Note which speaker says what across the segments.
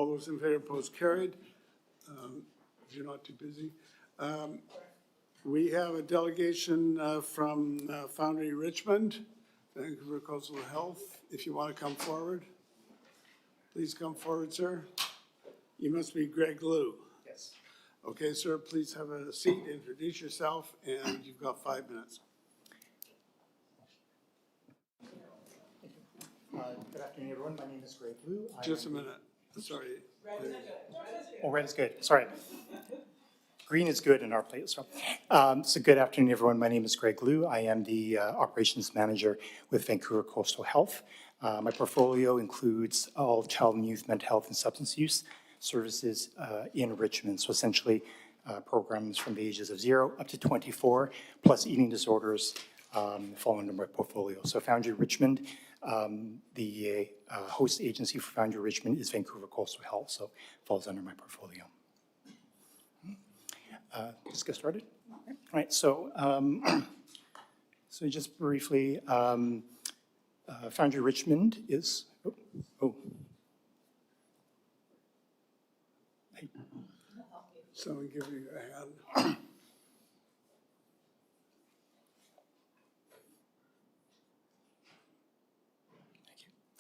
Speaker 1: All those in favor, opposed, carried. If you're not too busy. We have a delegation from Foundry Richmond, Vancouver Coastal Health. If you want to come forward, please come forward, sir. You must be Greg Liu.
Speaker 2: Yes.
Speaker 1: Okay, sir, please have a seat, introduce yourself, and you've got 5 minutes.
Speaker 2: Good afternoon, everyone. My name is Greg Liu.
Speaker 1: Just a minute. Sorry.
Speaker 2: Oh, red is good. Sorry. Green is good in our place. So good afternoon, everyone. My name is Greg Liu. I am the operations manager with Vancouver Coastal Health. My portfolio includes all child and youth mental health and substance use services in Richmond. So essentially programs from the ages of 0 up to 24, plus eating disorders fall under my portfolio. So Foundry Richmond, the host agency for Foundry Richmond is Vancouver Coastal Health, so falls under my portfolio. Let's get started. All right, so just briefly, Foundry Richmond is,
Speaker 1: Someone give you a hand.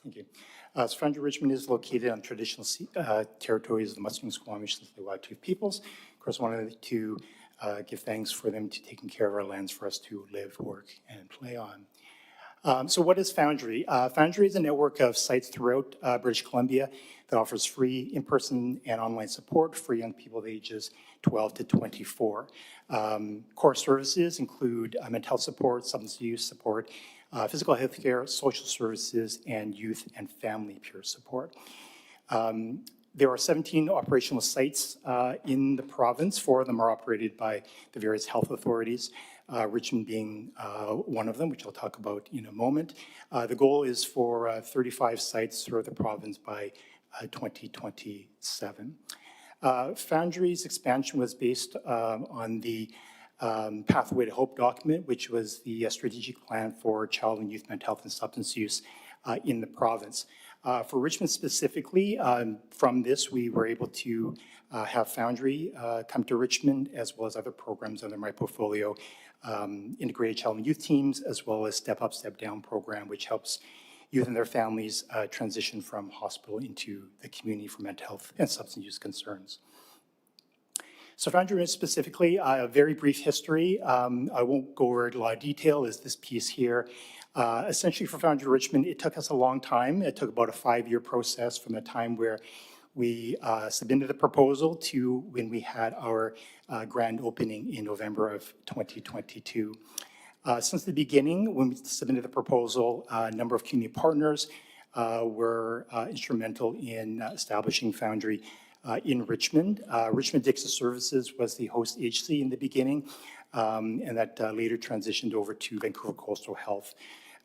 Speaker 2: Thank you. So Foundry Richmond is located on traditional territories of the Musqueam, Squamish, and Tsleil-Waututh peoples. Of course, I wanted to give thanks for them to taking care of our lands for us to live, work, and play on. So what is Foundry? Foundry is a network of sites throughout British Columbia that offers free in-person and online support for young people of ages 12 to 24. Core services include mental health support, substance use support, physical health care, social services, and youth and family peer support. There are 17 operational sites in the province. 4 of them are operated by the various health authorities, Richmond being one of them, which I'll talk about in a moment. The goal is for 35 sites throughout the province by 2027. Foundry's expansion was based on the Pathway to Hope document, which was the strategic plan for child and youth mental health and substance use in the province. For Richmond specifically, from this, we were able to have Foundry come to Richmond, as well as other programs under my portfolio, integrated child and youth teams, as well as Step Up, Step Down program, which helps youth and their families transition from hospital into the community for mental health and substance use concerns. So Foundry specifically, a very brief history. I won't go over a lot of detail, is this piece here. Essentially for Foundry Richmond, it took us a long time. It took about a 5-year process from the time where we submitted the proposal to when we had our grand opening in November of 2022. Since the beginning, when we submitted the proposal, a number of community partners were instrumental in establishing Foundry in Richmond. Richmond Dixon Services was the host agency in the beginning, and that later transitioned over to Vancouver Coastal Health.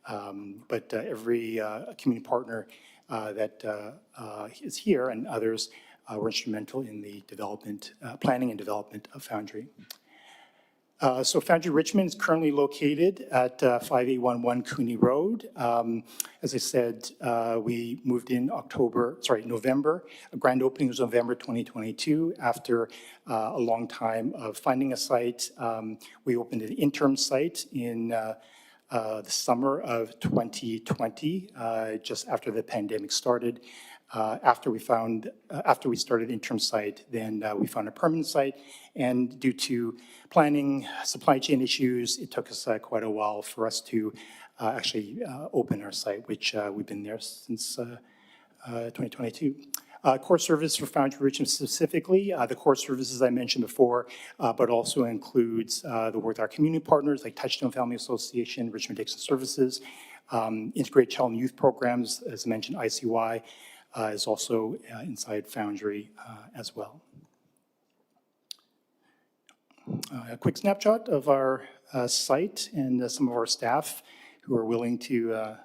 Speaker 2: But every community partner that is here and others were instrumental in the development, planning and development of Foundry. So Foundry Richmond is currently located at 5811 Cooney Road. As I said, we moved in November. A grand opening was November 2022. After a long time of finding a site, we opened an interim site in the summer of 2020, just after the pandemic started. After we started the interim site, then we found a permanent site, and due to planning, supply chain issues, it took us quite a while for us to actually open our site, which we've been there since 2022. Core service for Foundry Richmond specifically, the core services I mentioned before, but also includes the work with our community partners like Touchstone Family Association, Richmond Dixon Services, integrated child and youth programs, as I mentioned, ICY, is also inside Foundry as well. A quick snapshot of our site and some of our staff who are willing to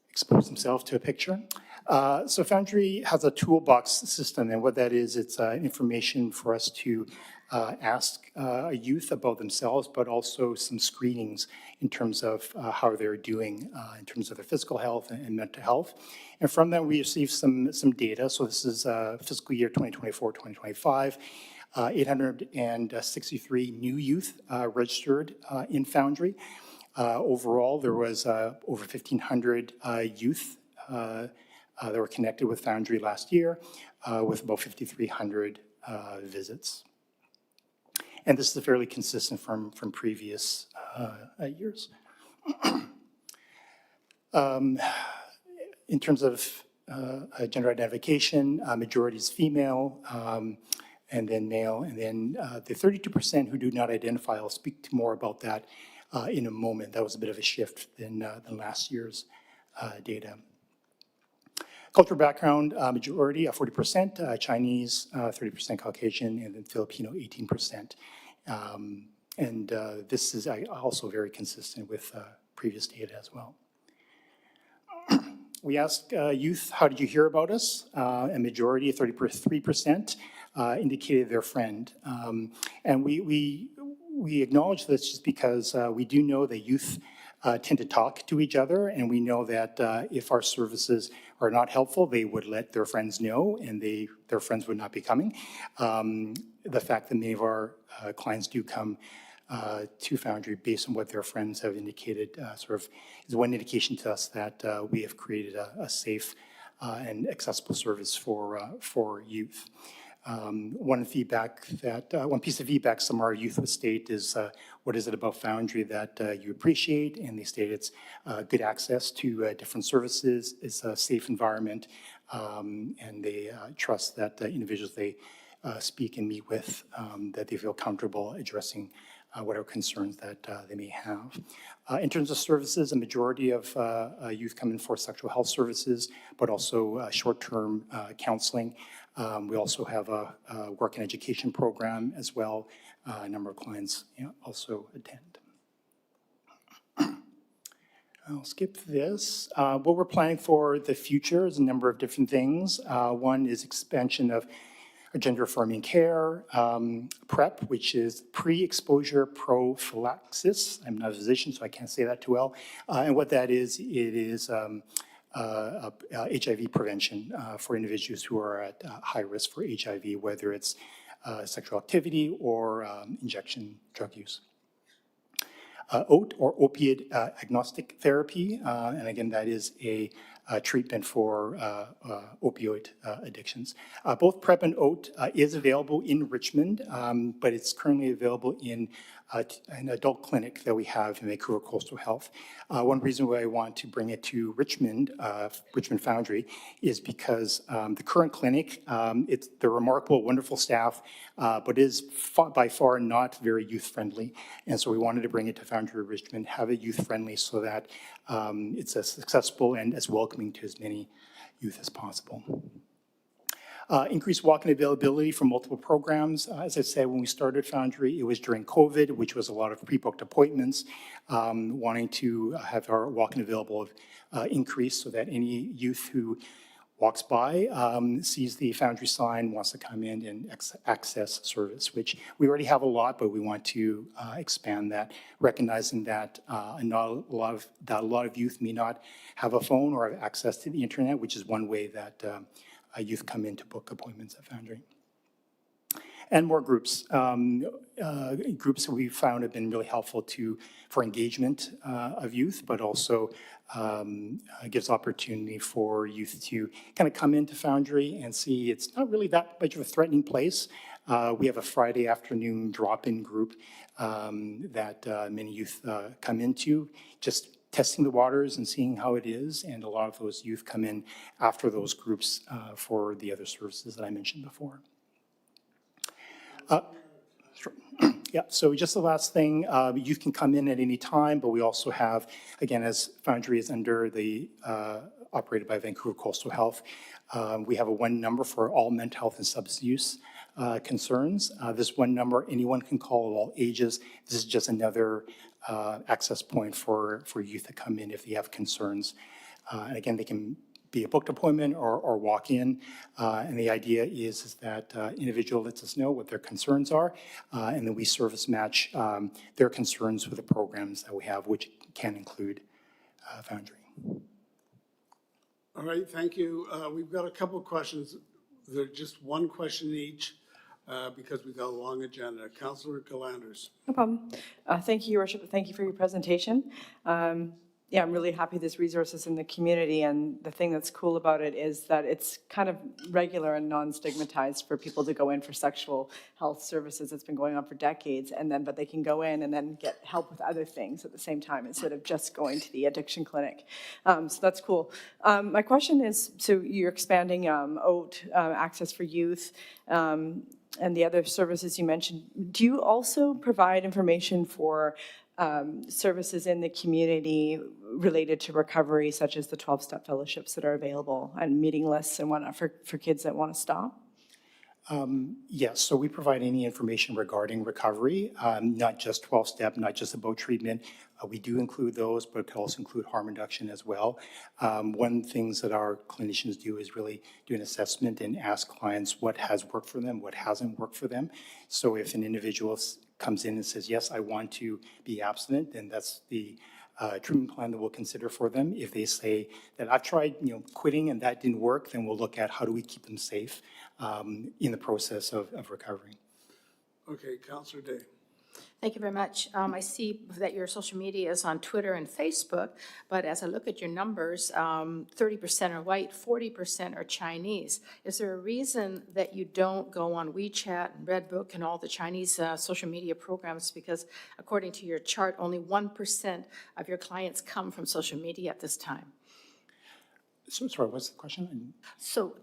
Speaker 2: expose themselves to a picture. So Foundry has a toolbox system, and what that is, it's information for us to ask youth about themselves, but also some screenings in terms of how they're doing in terms of their physical health and mental health. And from that, we received some data. So this is fiscal year 2024-2025. 863 new youth registered in Foundry. Overall, there was over 1,500 youth that were connected with Foundry last year, with about 5,300 visits. And this is fairly consistent from previous years. In terms of gender identification, majority is female, and then male, and then the 32% who do not identify, I'll speak to more about that in a moment. That was a bit of a shift than last year's data. Cultural background, majority, 40%, Chinese, 30% Caucasian, and then Filipino, 18%. This is also very consistent with previous data as well. We asked youth, how did you hear about us? A majority, 33%, indicated their friend. And we acknowledge this just because we do know that youth tend to talk to each other, and we know that if our services are not helpful, they would let their friends know, and their friends would not be coming. The fact that many of our clients do come to Foundry based on what their friends have indicated sort of is one indication to us that we have created a safe and accessible service for youth. One piece of feedback some of our youth would state is, what is it about Foundry that you appreciate? And they state it's good access to different services, it's a safe environment, and they trust that the individuals they speak and meet with, that they feel comfortable addressing whatever concerns that they may have. In terms of services, a majority of youth come in for sexual health services, but also short-term counseling. We also have a work and education program as well. A number of clients also attend. I'll skip this. What we're planning for the future is a number of different things. One is expansion of gender-affirming care, PrEP, which is pre-exposure prophylaxis. I'm not a physician, so I can't say that too well. And what that is, it is HIV prevention for individuals who are at high risk for HIV, whether it's sexual activity or injection drug use. OAT, or opioid agnostic therapy, and again, that is a treatment for opioid addictions. Both PrEP and OAT is available in Richmond, but it's currently available in an adult clinic that we have in Vancouver Coastal Health. One reason why I want to bring it to Richmond, Richmond Foundry, is because the current clinic, it's the remarkable, wonderful staff, but is by far not very youth-friendly. And so we wanted to bring it to Foundry Richmond, have it youth-friendly so that it's as accessible and as welcoming to as many youth as possible. Increased walk-in availability for multiple programs. As I said, when we started Foundry, it was during COVID, which was a lot of pre-booked appointments, wanting to have our walk-in available increase so that any youth who walks by, sees the Foundry sign, wants to come in and access service, which we already have a lot, but we want to expand that, recognizing that a lot of youth may not have a phone or have access to the internet, which is one way that youth come in to book appointments at Foundry. And more groups. Groups that we've found have been really helpful for engagement of youth, but also gives opportunity for youth to kind of come into Foundry and see it's not really that much of a threatening place. We have a Friday afternoon drop-in group that many youth come into, just testing the waters and seeing how it is, and a lot of those youth come in after those groups for the other services that I mentioned before. Sure. Yeah, so just the last thing, youth can come in at any time, but we also have, again, as Foundry is under the, operated by Vancouver Coastal Health, we have a one number for all mental health and substance use concerns. This one number, anyone can call, of all ages. This is just another access point for youth to come in if they have concerns. And again, they can be a booked appointment or walk in. And the idea is that individual lets us know what their concerns are, and then we service match their concerns with the programs that we have, which can include Foundry.
Speaker 1: All right, thank you. We've got a couple of questions. They're just one question each because we've got a long agenda. Councillor Galanders.
Speaker 3: No problem. Thank you, Your Worship. Thank you for your presentation. Yeah, I'm really happy this resource is in the community, and the thing that's cool about it is that it's kind of regular and non-stigmatized for people to go in for sexual health services. It's been going on for decades, but they can go in and then get help with other things at the same time instead of just going to the addiction clinic. So that's cool. My question is, so you're expanding OAT, Access for Youth, and the other services you mentioned. Do you also provide information for services in the community related to recovery, such as the 12-step fellowships that are available and meeting lists and whatnot for kids that want to stop?
Speaker 2: Yes, so we provide any information regarding recovery, not just 12-step, not just about treatment. We do include those, but it could also include harm reduction as well. One of the things that our clinicians do is really do an assessment and ask clients what has worked for them, what hasn't worked for them. So if an individual comes in and says, yes, I want to be abstinent, then that's the treatment plan that we'll consider for them. If they say that I've tried, quitting and that didn't work, then we'll look at how do we keep them safe in the process of recovery. Okay,
Speaker 1: Councillor Day.
Speaker 4: Thank you very much. I see that your social media is on Twitter and Facebook, but as I look at your numbers, 30% are white, 40% are Chinese. Is there a reason that you don't go on WeChat and Redbook and all the Chinese social media programs? Because according to your chart, only 1% of your clients come from social media at this time.
Speaker 2: So, sorry, what's the question?
Speaker 4: So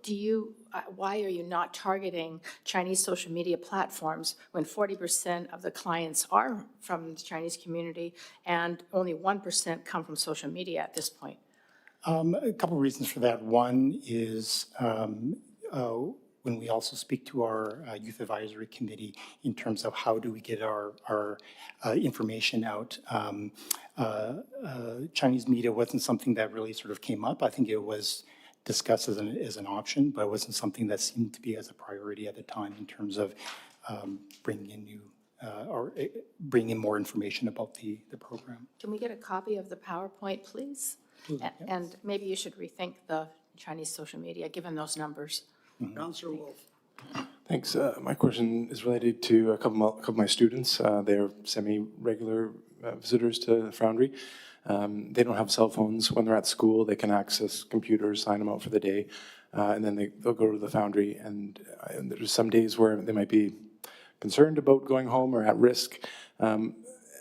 Speaker 4: why are you not targeting Chinese social media platforms when 40% of the clients are from the Chinese community and only 1% come from social media at this point?
Speaker 2: A couple of reasons for that. One is when we also speak to our youth advisory committee in terms of how do we get our information out. Chinese media wasn't something that really sort of came up. I think it was discussed as an option, but it wasn't something that seemed to be as a priority at the time in terms of bringing in new or bringing in more information about the program.
Speaker 4: Can we get a copy of the PowerPoint, please? And maybe you should rethink the Chinese social media, given those numbers.
Speaker 1: Councillor Wolf.
Speaker 5: Thanks. My question is related to a couple of my students. They're semi-regular visitors to Foundry. They don't have cell phones. When they're at school, they can access computers, sign them out for the day, and then they'll go to the Foundry. And there's some days where they might be concerned about going home or at risk. And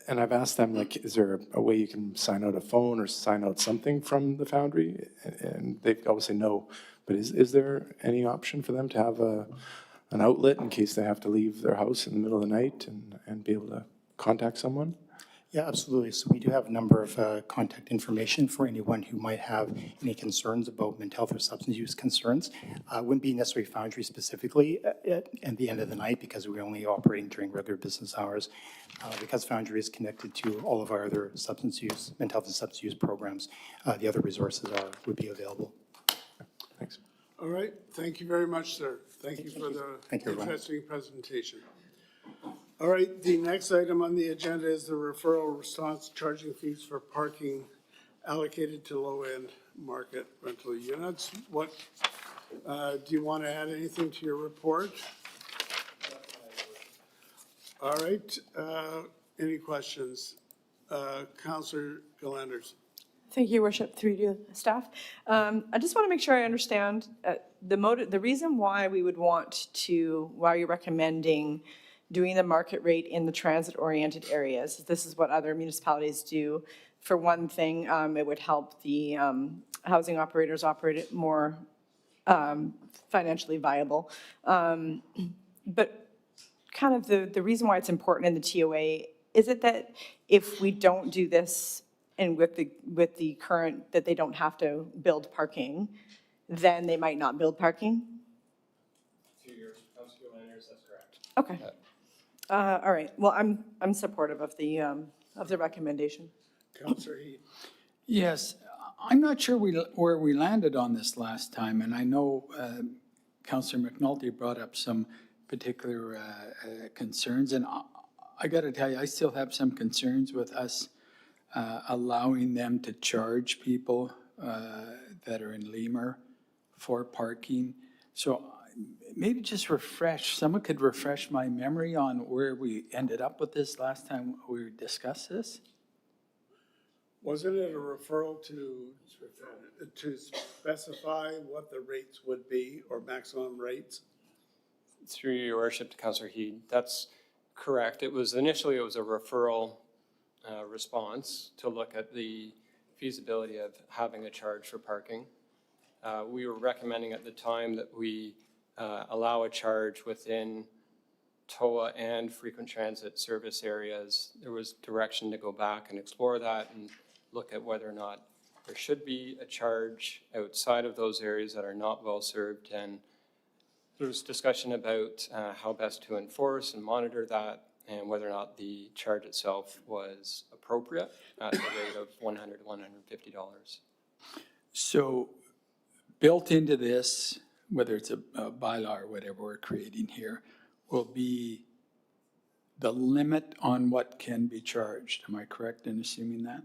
Speaker 5: I've asked them, like, is there a way you can sign out a phone or sign out something from the Foundry? And they always say no. But is there any option for them to have an outlet in case they have to leave their house in the middle of the night and be able to contact someone?
Speaker 2: Yeah, absolutely. So we do have a number of contact information for anyone who might have any concerns about mental health or substance use concerns. Wouldn't be necessarily Foundry specifically at the end of the night because we're only operating during regular business hours. Because Foundry is connected to all of our other substance use, mental health and substance use programs, the other resources would be available.
Speaker 5: Thanks.
Speaker 1: All right, thank you very much, sir. Thank you for the interesting presentation. All right, the next item on the agenda is the referral response charging fees for parking allocated to low-end market rental units. What, do you want to add anything to your report? All right, any questions? Councillor Galanders.
Speaker 3: Thank you, Your Worship, through you, staff. I just want to make sure I understand the reason why we would want to, why you're recommending doing the market rate in the transit-oriented areas. This is what other municipalities do. For one thing, it would help the housing operators operate it more financially viable. But kind of the reason why it's important in the TOA, is it that if we don't do this and with the current, that they don't have to build parking, then they might not build parking?
Speaker 6: To your Councilor Landers, that's correct.
Speaker 3: Okay. All right. Well, I'm supportive of the recommendation.
Speaker 1: Councillor Heath.
Speaker 7: Yes, I'm not sure where we landed on this last time, and I know Councillor McNulty brought up some particular concerns, and I got to tell you, I still have some concerns with us allowing them to charge people that are in Lemur for parking. So maybe just someone could refresh my memory on where we ended up with this last time we discussed this?
Speaker 1: Wasn't it a referral to specify what the rates would be or maximum rates?
Speaker 6: Through your worship to Councillor Heed, that's correct. Initially it was a referral response to look at the feasibility of having a charge for parking. We were recommending at the time that we allow a charge within TOA and frequent transit service areas. There was direction to go back and explore that and look at whether or not there should be a charge outside of those areas that are not well served. And there was discussion about how best to enforce and monitor that and whether or not the charge itself was appropriate at the rate of $100 to $150.
Speaker 7: So built into this, whether it's a bylaw or whatever we're creating here, will be the limit on what can be charged. Am I correct in assuming that?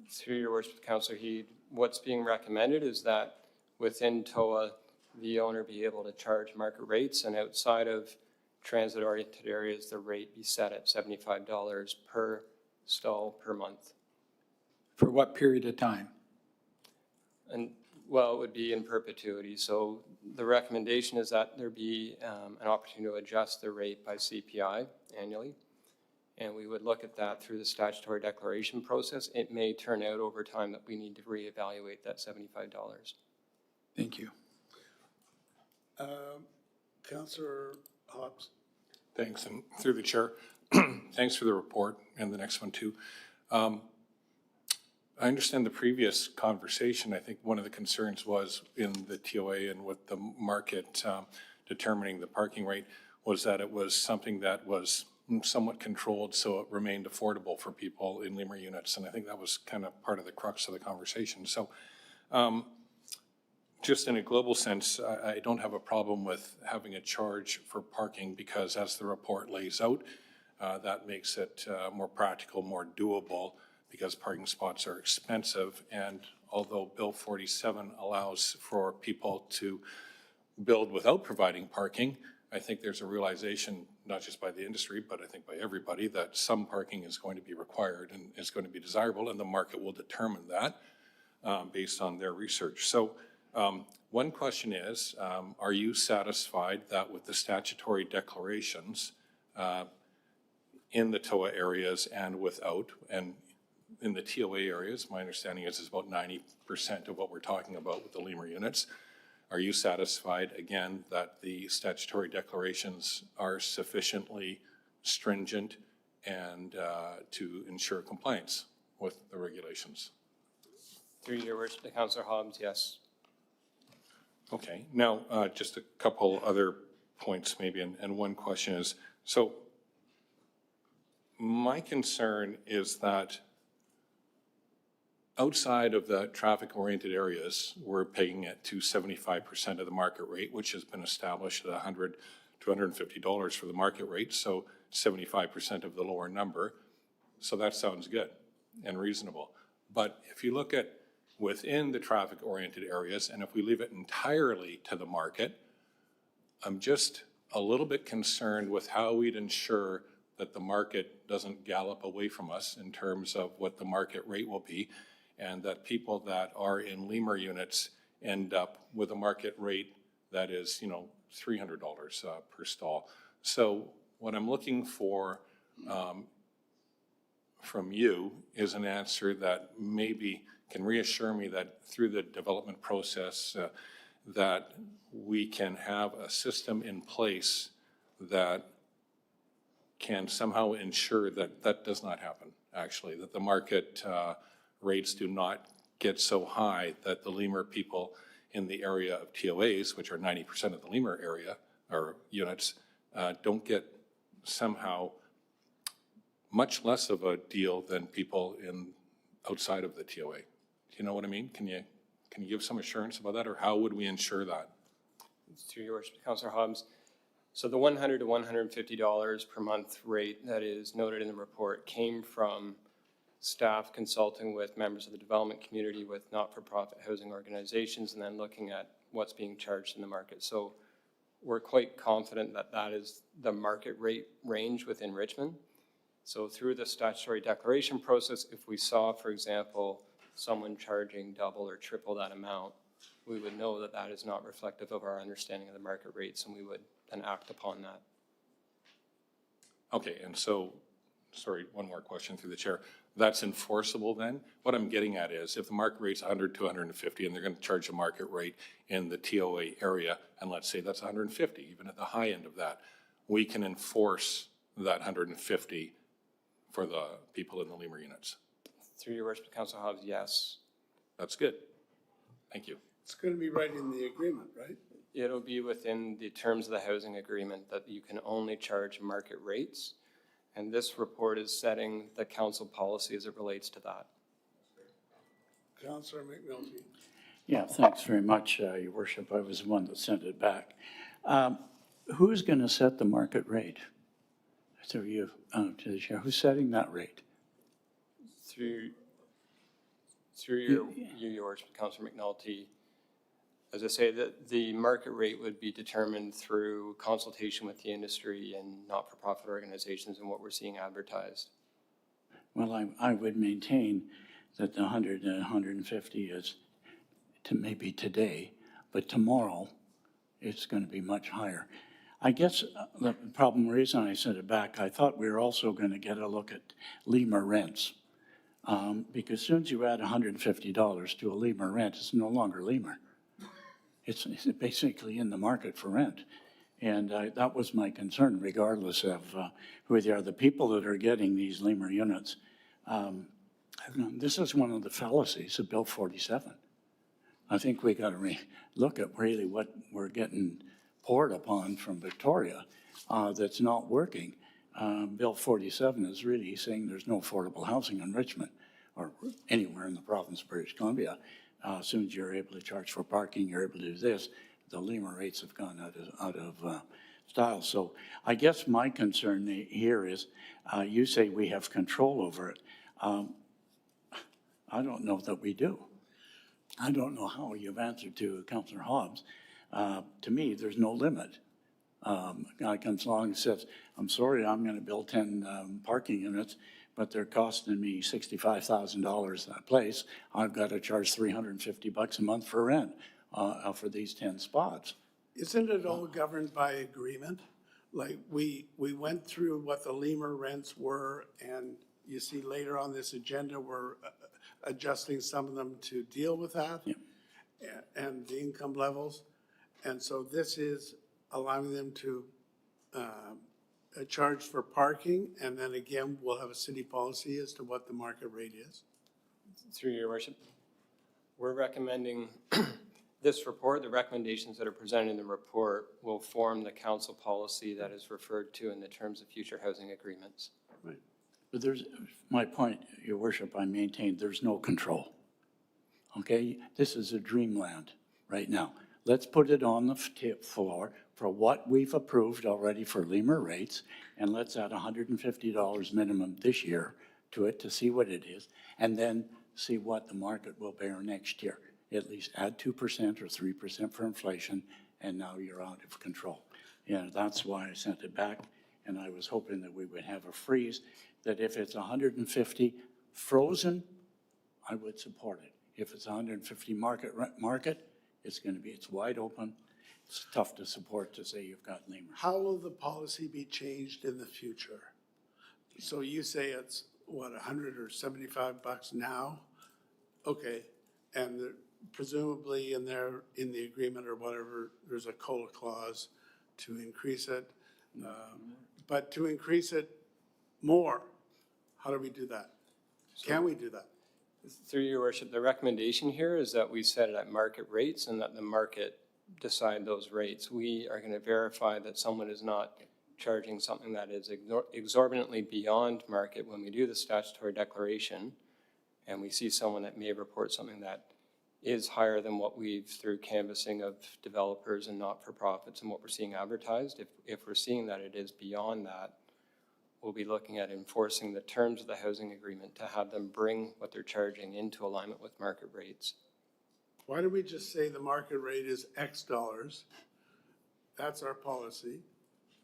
Speaker 6: Through your worship, Councillor Heed, what's being recommended is that within TOA, the owner be able to charge market rates, and outside of transit-oriented areas, the rate be set at $75 per stall per month.
Speaker 7: For what period of time?
Speaker 6: And, well, it would be in perpetuity. So the recommendation is that there be an opportunity to adjust the rate by CPI annually. And we would look at that through the statutory declaration process. It may turn out over time that we need to reevaluate that $75.
Speaker 7: Thank you.
Speaker 1: Councillor Hobbs?
Speaker 8: Thanks, and through the chair, thanks for the report and the next one too. I understand the previous conversation. I think one of the concerns was in the TOA and with the market determining the parking rate was that it was something that was somewhat controlled so it remained affordable for people in Lemur units. And I think that was kind of part of the crux of the conversation. So just in a global sense, I don't have a problem with having a charge for parking because as the report lays out, that makes it more practical, more doable because parking spots are expensive. And although Bill 47 allows for people to build without providing parking, I think there's a realization, not just by the industry, but I think by everybody, that some parking is going to be required and is going to be desirable, and the market will determine that based on their research. So one question is, are you satisfied that with the statutory declarations in the TOA areas and without, and in the TOA areas, my understanding is about 90% of what we're talking about with the Lemur units. Are you satisfied, again, that the statutory declarations are sufficiently stringent and to ensure compliance with the regulations?
Speaker 6: Through your worship to Councillor Hobbs, yes.
Speaker 8: Okay, now just a couple other points maybe, and one question is, so my concern is that outside of the traffic-oriented areas, we're paying it to 75% of the market rate, which has been established at $100 to $150 for the market rate, so 75% of the lower number. So that sounds good and reasonable. But if you look at within the traffic-oriented areas, and if we leave it entirely to the market, I'm just a little bit concerned with how we'd ensure that the market doesn't gallop away from us in terms of what the market rate will be, and that people that are in Lemur units end up with a market rate that is, $300 per stall. So what I'm looking for from you is an answer that maybe can reassure me that through the development process that we can have a system in place that can somehow ensure that that does not happen, actually, that the market rates do not get so high that the Lemur people in the area of TOAs, which are 90% of the Lemur area or units, don't get somehow much less of a deal than people in outside of the TOA. Do you know what I mean? Can you give some assurance about that, or how would we ensure that?
Speaker 6: Through your worship, Councillor Hobbs. So the $100 to $150 per month rate that is noted in the report came from staff consulting with members of the development community, with not-for-profit housing organizations, and then looking at what's being charged in the market. So we're quite confident that that is the market rate range within Richmond. So through the statutory declaration process, if we saw, for example, someone charging double or triple that amount, we would know that that is not reflective of our understanding of the market rates, and we would then act upon that.
Speaker 8: Okay, and so, sorry, one more question through the chair. That's enforceable then? What I'm getting at is if the market rate's 100 to 150 and they're going to charge a market rate in the TOA area, and let's say that's 150, even at the high end of that, we can enforce that 150 for the people in the Lemur units.
Speaker 6: Through your worship, Councillor Hobbs, yes.
Speaker 8: That's good. Thank you.
Speaker 1: It's going to be right in the agreement, right?
Speaker 6: It'll be within the terms of the housing agreement that you can only charge market rates. And this report is setting the council policy as it relates to that.
Speaker 1: Councillor McNulty.
Speaker 9: Yeah, thanks very much, Your Worship. I was the one that sent it back. Who's going to set the market rate? Through you, to the chair. Who's setting that rate?
Speaker 6: Through your worship, Councillor McNulty, as I say, the market rate would be determined through consultation with the industry and not-for-profit organizations and what we're seeing advertised.
Speaker 9: Well, I would maintain that the 100 and 150 is to maybe today, but tomorrow it's going to be much higher. I guess the problem, reason I sent it back, I thought we were also going to get a look at Lemur rents. Because as soon as you add $150 to a Lemur rent, it's no longer Lemur. It's basically in the market for rent. And that was my concern, regardless of who they are. The people that are getting these Lemur units, this is one of the fallacies of Bill 47. I think we got to look at really what we're getting poured upon from Victoria that's not working. Bill 47 is really saying there's no affordable housing in Richmond or anywhere in the province of British Columbia. As soon as you're able to charge for parking, you're able to do this. The Lemur rates have gone out of style. So I guess my concern here is you say we have control over it. I don't know that we do. I don't know how you've answered to Councillor Hobbs. To me, there's no limit. A guy comes along and says, I'm sorry, I'm going to build 10 parking units, but they're costing me $65,000 a place. I've got to charge $350 a month for rent for these 10 spots.
Speaker 1: Isn't it all governed by agreement? Like we went through what the Lemur rents were, and you see later on this agenda, we're adjusting some of them to deal with that.
Speaker 9: Yep.
Speaker 1: And the income levels. And so this is allowing them to charge for parking, and then again, we'll have a city policy as to what the market rate is.
Speaker 6: Through your worship, we're recommending this report, the recommendations that are presented in the report will form the council policy that is referred to in the terms of future housing agreements.
Speaker 1: Right.
Speaker 9: But there's, my point, Your Worship, I maintain there's no control. Okay? This is a dreamland right now. Let's put it on the floor for what we've approved already for Lemur rates, and let's add $150 minimum this year to it to see what it is, and then see what the market will bear next year. At least add 2% or 3% for inflation, and now you're out of control. Yeah, that's why I sent it back, and I was hoping that we would have a freeze, that if it's 150 frozen, I would support it. If it's 150 market, it's wide open. It's tough to support to say you've got Lemur.
Speaker 1: How will the policy be changed in the future? So you say it's, what, 100 or $75 now? Okay, and presumably in the agreement or whatever, there's a COLA clause to increase it. But to increase it more, how do we do that? Can we do that?
Speaker 6: Through your worship, the recommendation here is that we set it at market rates and that the market decide those rates. We are going to verify that someone is not charging something that is exorbitantly beyond market when we do the statutory declaration. and we see someone that may report something that is higher than what we've, through canvassing of developers and not-for-profits and what we're seeing advertised, if we're seeing that it is beyond that, we'll be looking at enforcing the terms of the housing agreement to have them bring what they're charging into alignment with market rates.
Speaker 1: Why don't we just say the market rate is X dollars? That's our policy.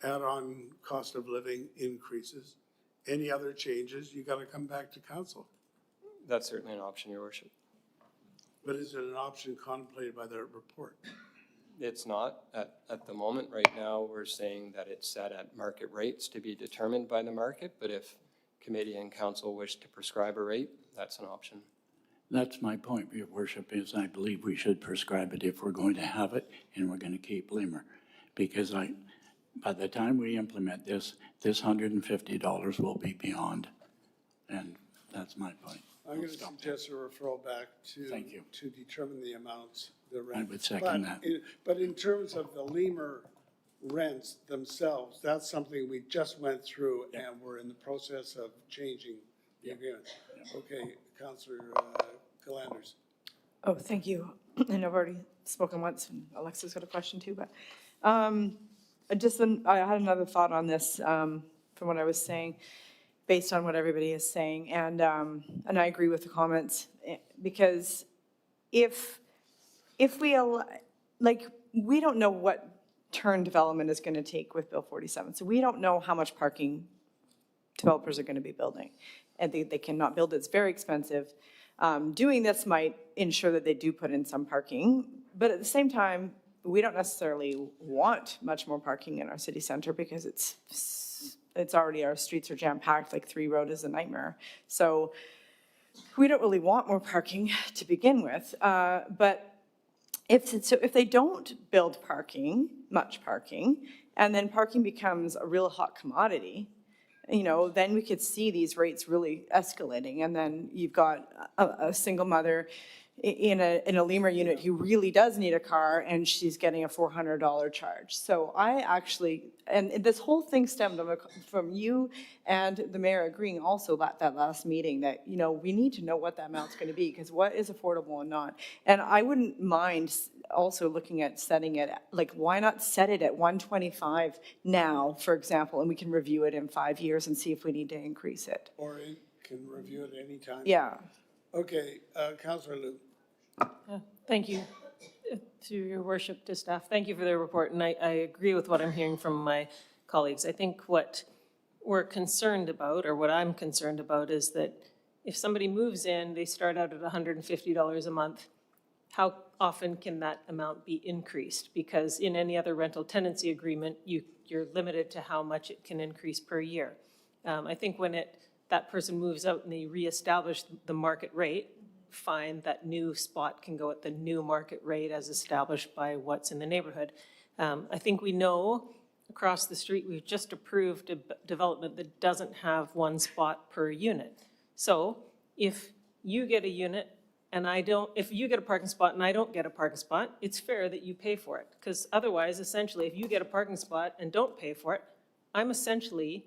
Speaker 1: Add on cost of living increases. Any other changes, you gotta come back to council.
Speaker 6: That's certainly an option, Your Worship.
Speaker 1: But is it an option contemplated by the report?
Speaker 6: It's not at the moment. Right now, we're saying that it's set at market rates to be determined by the market, but if committee and council wish to prescribe a rate, that's an option.
Speaker 9: That's my point, Your Worship, is I believe we should prescribe it if we're going to have it and we're going to keep Lemur. Because by the time we implement this $150 will be beyond. And that's my point.
Speaker 1: I'm gonna suggest a referral back to.
Speaker 9: Thank you.
Speaker 1: To determine the amounts, the rent.
Speaker 9: I would second that.
Speaker 1: But in terms of the Lemur rents themselves, that's something we just went through and we're in the process of changing the agreement. Okay, Councillor Galanders.
Speaker 3: Oh, thank you. And I've already spoken once, and Alexa's got a question too, but I had another thought on this from what I was saying, based on what everybody is saying, and I agree with the comments, because if we, we don't know what turn development is going to take with Bill 47, so we don't know how much parking developers are going to be building, and they cannot build, it's very expensive. Doing this might ensure that they do put in some parking, but at the same time, we don't necessarily want much more parking in our city center because it's already, our streets are jam-packed, like 3 Road is a nightmare. So we don't really want more parking to begin with. But if they don't build parking, much parking, and then parking becomes a real hot commodity, then we could see these rates really escalating. And then you've got a single mother in a Lemur unit who really does need a car, and she's getting a $400 charge. So I actually, and this whole thing stemmed from you and the mayor agreeing also that last meeting that, we need to know what that amount's going to be, because what is affordable and not. And I wouldn't mind also looking at setting it, why not set it at 125 now, for example, and we can review it in 5 years and see if we need to increase it.
Speaker 1: Or it can review it any time.
Speaker 3: Yeah.
Speaker 1: Okay, Councillor Liu.
Speaker 10: Thank you to Your Worship, to staff. Thank you for the report, and I agree with what I'm hearing from my colleagues. I think what we're concerned about, or what I'm concerned about, is that if somebody moves in, they start out at $150 a month, how often can that amount be increased? Because in any other rental tenancy agreement, you're limited to how much it can increase per year. I think when that person moves out and they reestablish the market rate, fine, that new spot can go at the new market rate as established by what's in the neighborhood. I think we know across the street, we've just approved a development that doesn't have one spot per unit. So if you get a unit and if you get a parking spot and I don't get a parking spot, it's fair that you pay for it. Because otherwise, essentially, if you get a parking spot and don't pay for it, I'm essentially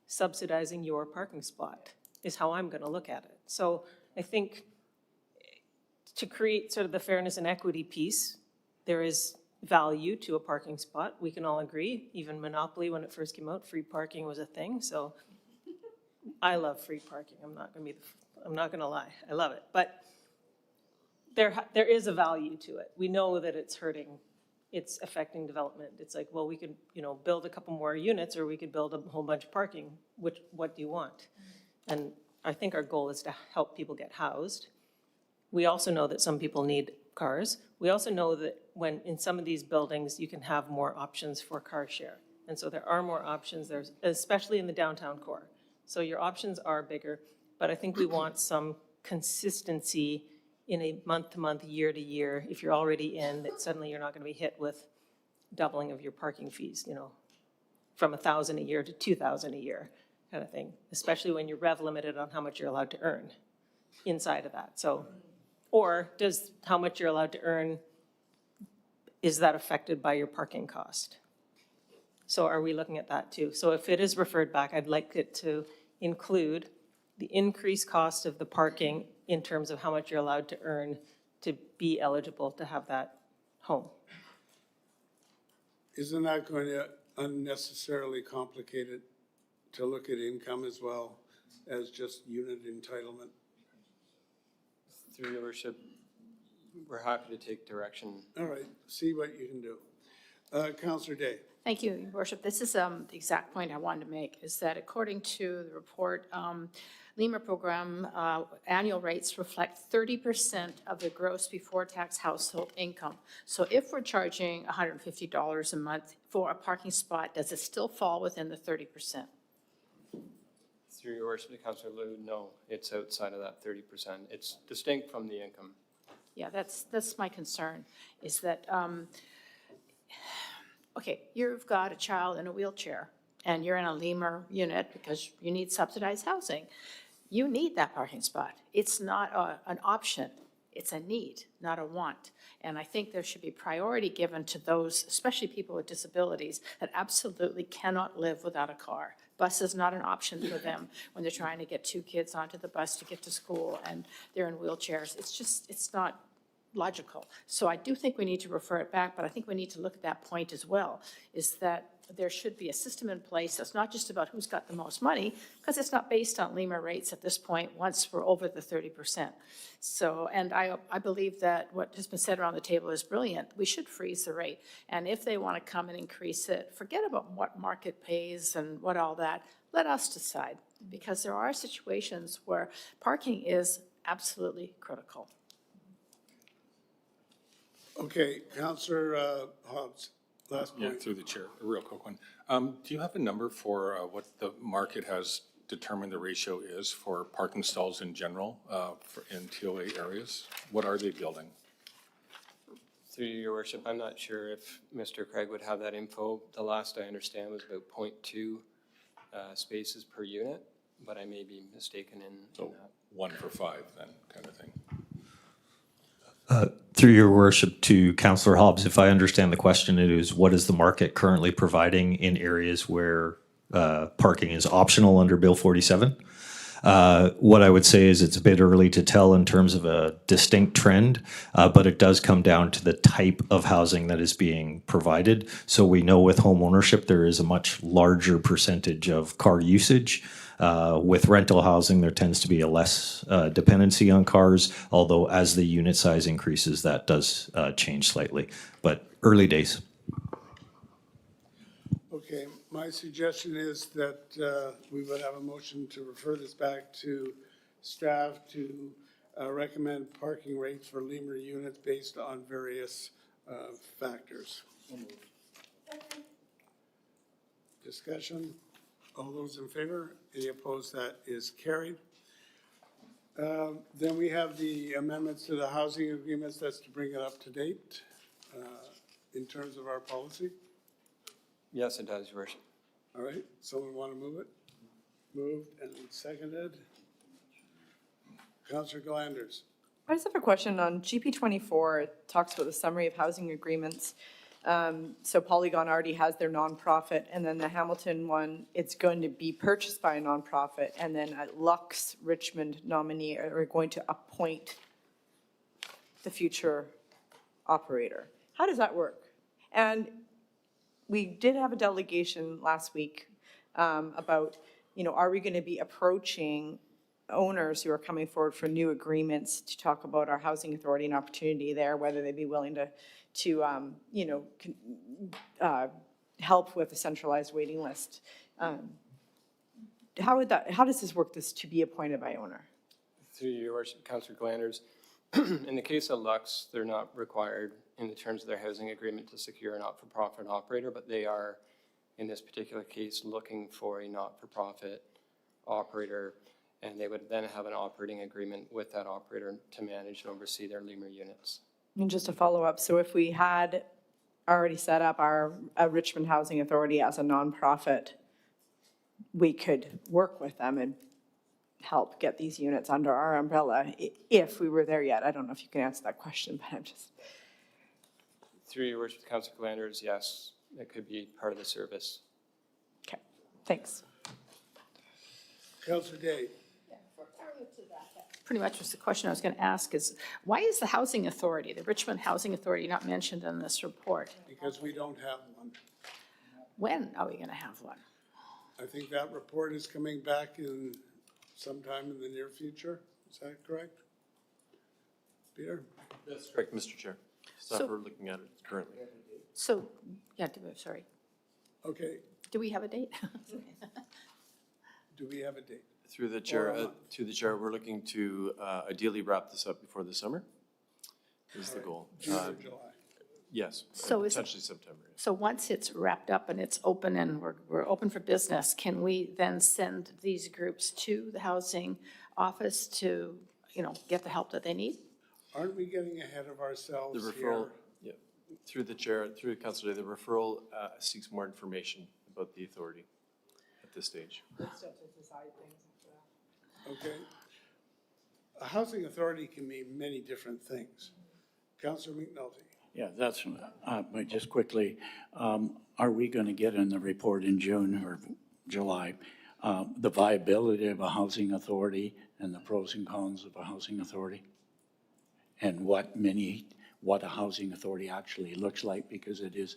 Speaker 10: subsidizing your parking spot, is how I'm going to look at it. So I think to create sort of the fairness and equity piece, there is value to a parking spot. We can all agree. Even Monopoly, when it first came out, free parking was a thing. So I love free parking. I'm not going to lie. I love it. But there is a value to it. We know that it's affecting development. It's like, well, we could, build a couple more units, or we could build a whole bunch of parking. What do you want? And I think our goal is to help people get housed. We also know that some people need cars. We also know that when in some of these buildings, you can have more options for car share. And so there are more options there, especially in the downtown core. So your options are bigger, but I think we want some consistency in a month-to-month, year-to-year. If you're already in, that suddenly you're not going to be hit with doubling of your parking fees, from $1,000 a year to $2,000 a year kind of thing, especially when you're rev limited on how much you're allowed to earn inside of that. So, or does how much you're allowed to earn, is that affected by your parking cost? So are we looking at that too? So if it is referred back, I'd like it to include the increased cost of the parking in terms of how much you're allowed to earn to be eligible to have that home.
Speaker 1: Isn't that going to unnecessarily complicate it to look at income as well as just unit entitlement?
Speaker 6: Through your worship, we're happy to take direction.
Speaker 1: All right, see what you can do. Councillor Day.
Speaker 4: Thank you, Your Worship. This is the exact point I wanted to make, is that according to the report, LEMA program annual rates reflect 30% of the gross before tax household income. So if we're charging $150 a month for a parking spot, does it still fall within the 30%?
Speaker 6: Through your worship to Councillor Liu, no, it's outside of that 30%. It's distinct from the income.
Speaker 4: Yeah, that's my concern, is that, okay, you've got a child in a wheelchair, and you're in a LEMA unit because you need subsidized housing. You need that parking spot. It's not an option, it's a need, not a want. And I think there should be priority given to those, especially people with disabilities, that absolutely cannot live without a car. Bus is not an option for them when they're trying to get 2 kids onto the bus to get to school and they're in wheelchairs. It's not logical. So I do think we need to refer it back, but I think we need to look at that point as well, is that there should be a system in place that's not just about who's got the most money, because it's not based on LEMA rates at this point once we're over the 30%. So, and I believe that what has been said around the table is brilliant. We should freeze the rate. And if they want to come and increase it, forget about what market pays and what all that. Let us decide, because there are situations where parking is absolutely critical.
Speaker 1: Okay, Councillor Hobbs, last
Speaker 8: Yeah,
Speaker 1: point.
Speaker 8: through the chair, a real quick one. Do you have a number for what the market has determined the ratio is for parking stalls in general in TOA areas? What are they building?
Speaker 6: Through your worship, I'm not sure if Mr. Craig would have that info. The last I understand was about 0.2 spaces per unit, but I may be mistaken in
Speaker 8: So
Speaker 6: that.
Speaker 8: 1 for 5 then, kind of thing.
Speaker 11: Through your worship to Councillor Hobbs, if I understand the question, it is what is the market currently providing in areas where parking is optional under Bill 47? What I would say is it's a bit early to tell in terms of a distinct trend, but it does come down to the type of housing that is being provided. So we know with home ownership, there is a much larger percentage of car usage. With rental housing, there tends to be a less dependency on cars, although as the unit size increases, that does change slightly. But early days.
Speaker 1: Okay, my suggestion is that we would have a motion to refer this back to staff to recommend parking rates for LEMA units based on various factors. Discussion? All those in favor? Any opposed? That is carried. Then we have the amendments to the housing agreements. That's to bring it up to date in terms of our policy.
Speaker 6: Yes, it does, your worship.
Speaker 1: All right, someone want to move it? Moved and seconded. Councillor Glanders.
Speaker 3: I just have a question on GP 24. It talks about the summary of housing agreements. So Polygon already has their nonprofit, and then the Hamilton one, it's going to be purchased by a nonprofit, and then a Lux Richmond nominee are going to appoint the future operator. How does that work? And we did have a delegation last week about, are we going to be approaching owners who are coming forward for new agreements to talk about our housing authority and opportunity there, whether they'd be willing to help with a centralized waiting list. How does this work, this to be appointed by owner?
Speaker 6: Through your worship, Councillor Glanders, in the case of Lux, they're not required in the terms of their housing agreement to secure a not-for-profit operator, but they are, in this particular case, looking for a not-for-profit operator, and they would then have an operating agreement with that operator to manage and oversee their LEMA units.
Speaker 3: And just to follow up, so if we had already set up our Richmond Housing Authority as a nonprofit, we could work with them and help get these units under our umbrella if we were there yet. I don't know if you can answer that question, but I'm just.
Speaker 6: Through your worship, Councillor Glanders, yes, that could be part of the service.
Speaker 3: Okay, thanks.
Speaker 1: Councillor Day.
Speaker 4: pretty much was the question I was going to ask is, why is the Housing Authority, the Richmond Housing Authority, not mentioned in this report?
Speaker 1: Because we don't have one.
Speaker 4: When are we going to have one?
Speaker 1: I think that report is coming back in sometime in the near future. Is that correct? Peter?
Speaker 12: That's correct, Mr. Chair. Staff are looking at it currently.
Speaker 4: So, yeah, sorry.
Speaker 1: Okay,
Speaker 4: Do we have a date?
Speaker 1: do we have a date?
Speaker 12: Through the chair, we're looking to ideally wrap this up before the summer is the goal.
Speaker 1: June or July?
Speaker 12: Yes,
Speaker 4: So is it-
Speaker 12: potentially September.
Speaker 4: So once it's wrapped up and it's open and we're open for business, can we then send these groups to the housing office to, get the help that they need?
Speaker 1: Aren't we getting ahead of
Speaker 12: The
Speaker 1: ourselves
Speaker 12: referral,
Speaker 1: here?
Speaker 12: yeah, through the chair, through Councilor Day, the referral seeks more information about the authority at this stage.
Speaker 1: Okay. A housing authority can mean many different things. Councillor McNulty?
Speaker 9: Yeah, that's, but just quickly, are we going to get in the report in June or July, the viability of a housing authority and the pros and cons of a housing authority? And what a housing authority actually looks like, because it is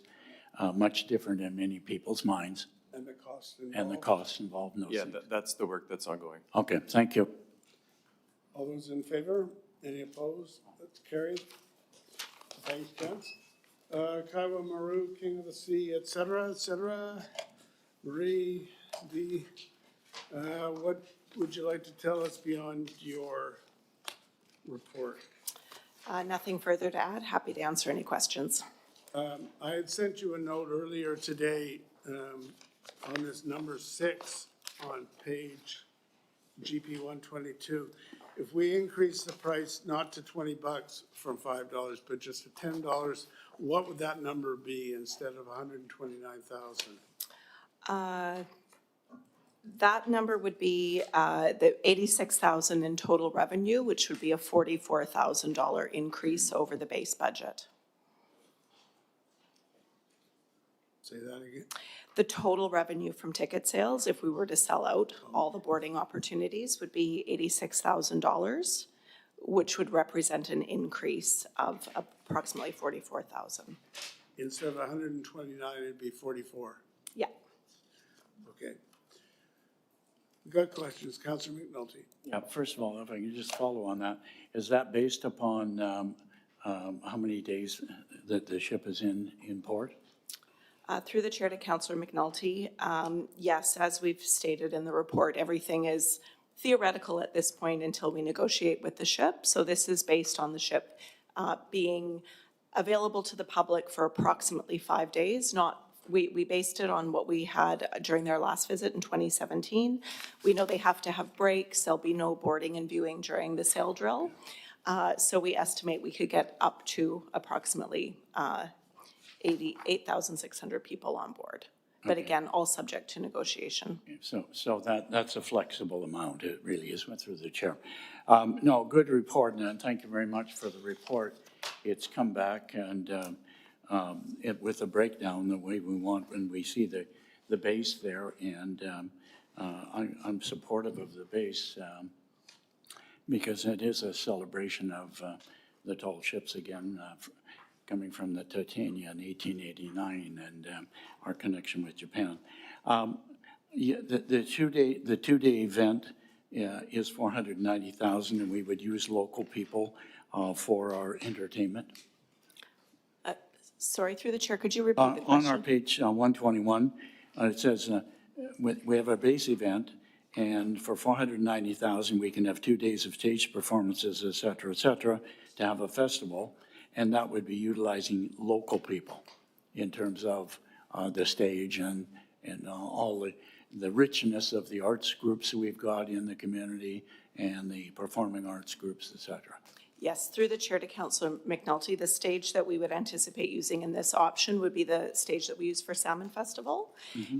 Speaker 9: much different in many people's minds,
Speaker 1: And the cost involved?
Speaker 9: and the costs involved in those
Speaker 12: Yeah,
Speaker 9: things.
Speaker 12: that's the work that's ongoing.
Speaker 9: Okay, thank you.
Speaker 1: All those in favor? Any opposed? That's carried. Thanks, gents. Kaiwa Maru, King of the Sea, et cetera, Marie, D. What would you like to tell us beyond your report?
Speaker 13: Nothing further to add. Happy to answer any questions.
Speaker 1: I had sent you a note earlier today on this number 6 on page GP 122. If we increase the price not to $20 from $5, but just to $10, what would that number be instead of 129,000?
Speaker 13: That number would be the $86,000 in total revenue, which would be a $44,000 increase over the base budget.
Speaker 1: Say that again.
Speaker 13: The total revenue from ticket sales, if we were to sell out all the boarding opportunities, would be $86,000, which would represent an increase of approximately $44,000.
Speaker 1: Instead of 129, it'd be 44.
Speaker 13: Yeah.
Speaker 1: Okay. Got questions, Councillor McNulty?
Speaker 9: Yeah, first of all, if I can just follow on that, is that based upon how many days that the ship is in port?
Speaker 13: Through the chair to Councillor McNulty, yes, as we've stated in the report, everything is theoretical at this point until we negotiate with the ship. So this is based on the ship being available to the public for approximately 5 days. We based it on what we had during their last visit in 2017. We know they have to have breaks. There'll be no boarding and viewing during the sail drill. So we estimate we could get up to approximately 8,600 people on board. But again, all subject to negotiation.
Speaker 9: So that's a flexible amount, it really is, went through the chair. No, good report, and thank you very much for the report. It's come back and with a breakdown the way we want when we see the base there, and I'm supportive of the base because it is a celebration of the tall ships again, coming from the Titania in 1889 and our connection with Japan. Yeah, the two-day event is $490,000, and we would use local people for our entertainment.
Speaker 13: Sorry, through the chair, could you repeat the question?
Speaker 9: On our page 121, it says we have a base event, and for $490,000, we can have 2 days of stage performances, et cetera, to have a festival. And that would be utilizing local people in terms of the stage and all the richness of the arts groups that we've got in the community and the performing arts groups, et cetera.
Speaker 13: Yes, through the chair to Councillor McNulty, the stage that we would anticipate using in this option would be the stage that we use for Salmon Festival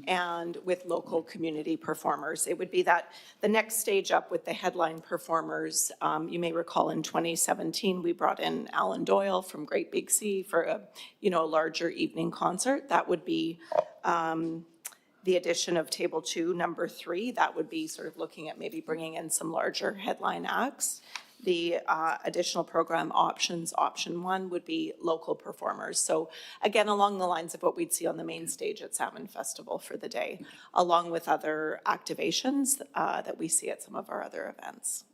Speaker 13: and with local community performers. It would be that the next stage up with the headline performers. You may recall in 2017, we brought in Alan Doyle from Great Big Sea for a larger evening concert. That would be the addition of Table 2, number 3. That would be sort of looking at maybe bringing in some larger headline acts. The additional program options, option one, would be local performers. So again, along the lines of what we'd see on the main stage at Salmon Festival for the day, along with other activations that we see at some of our other events.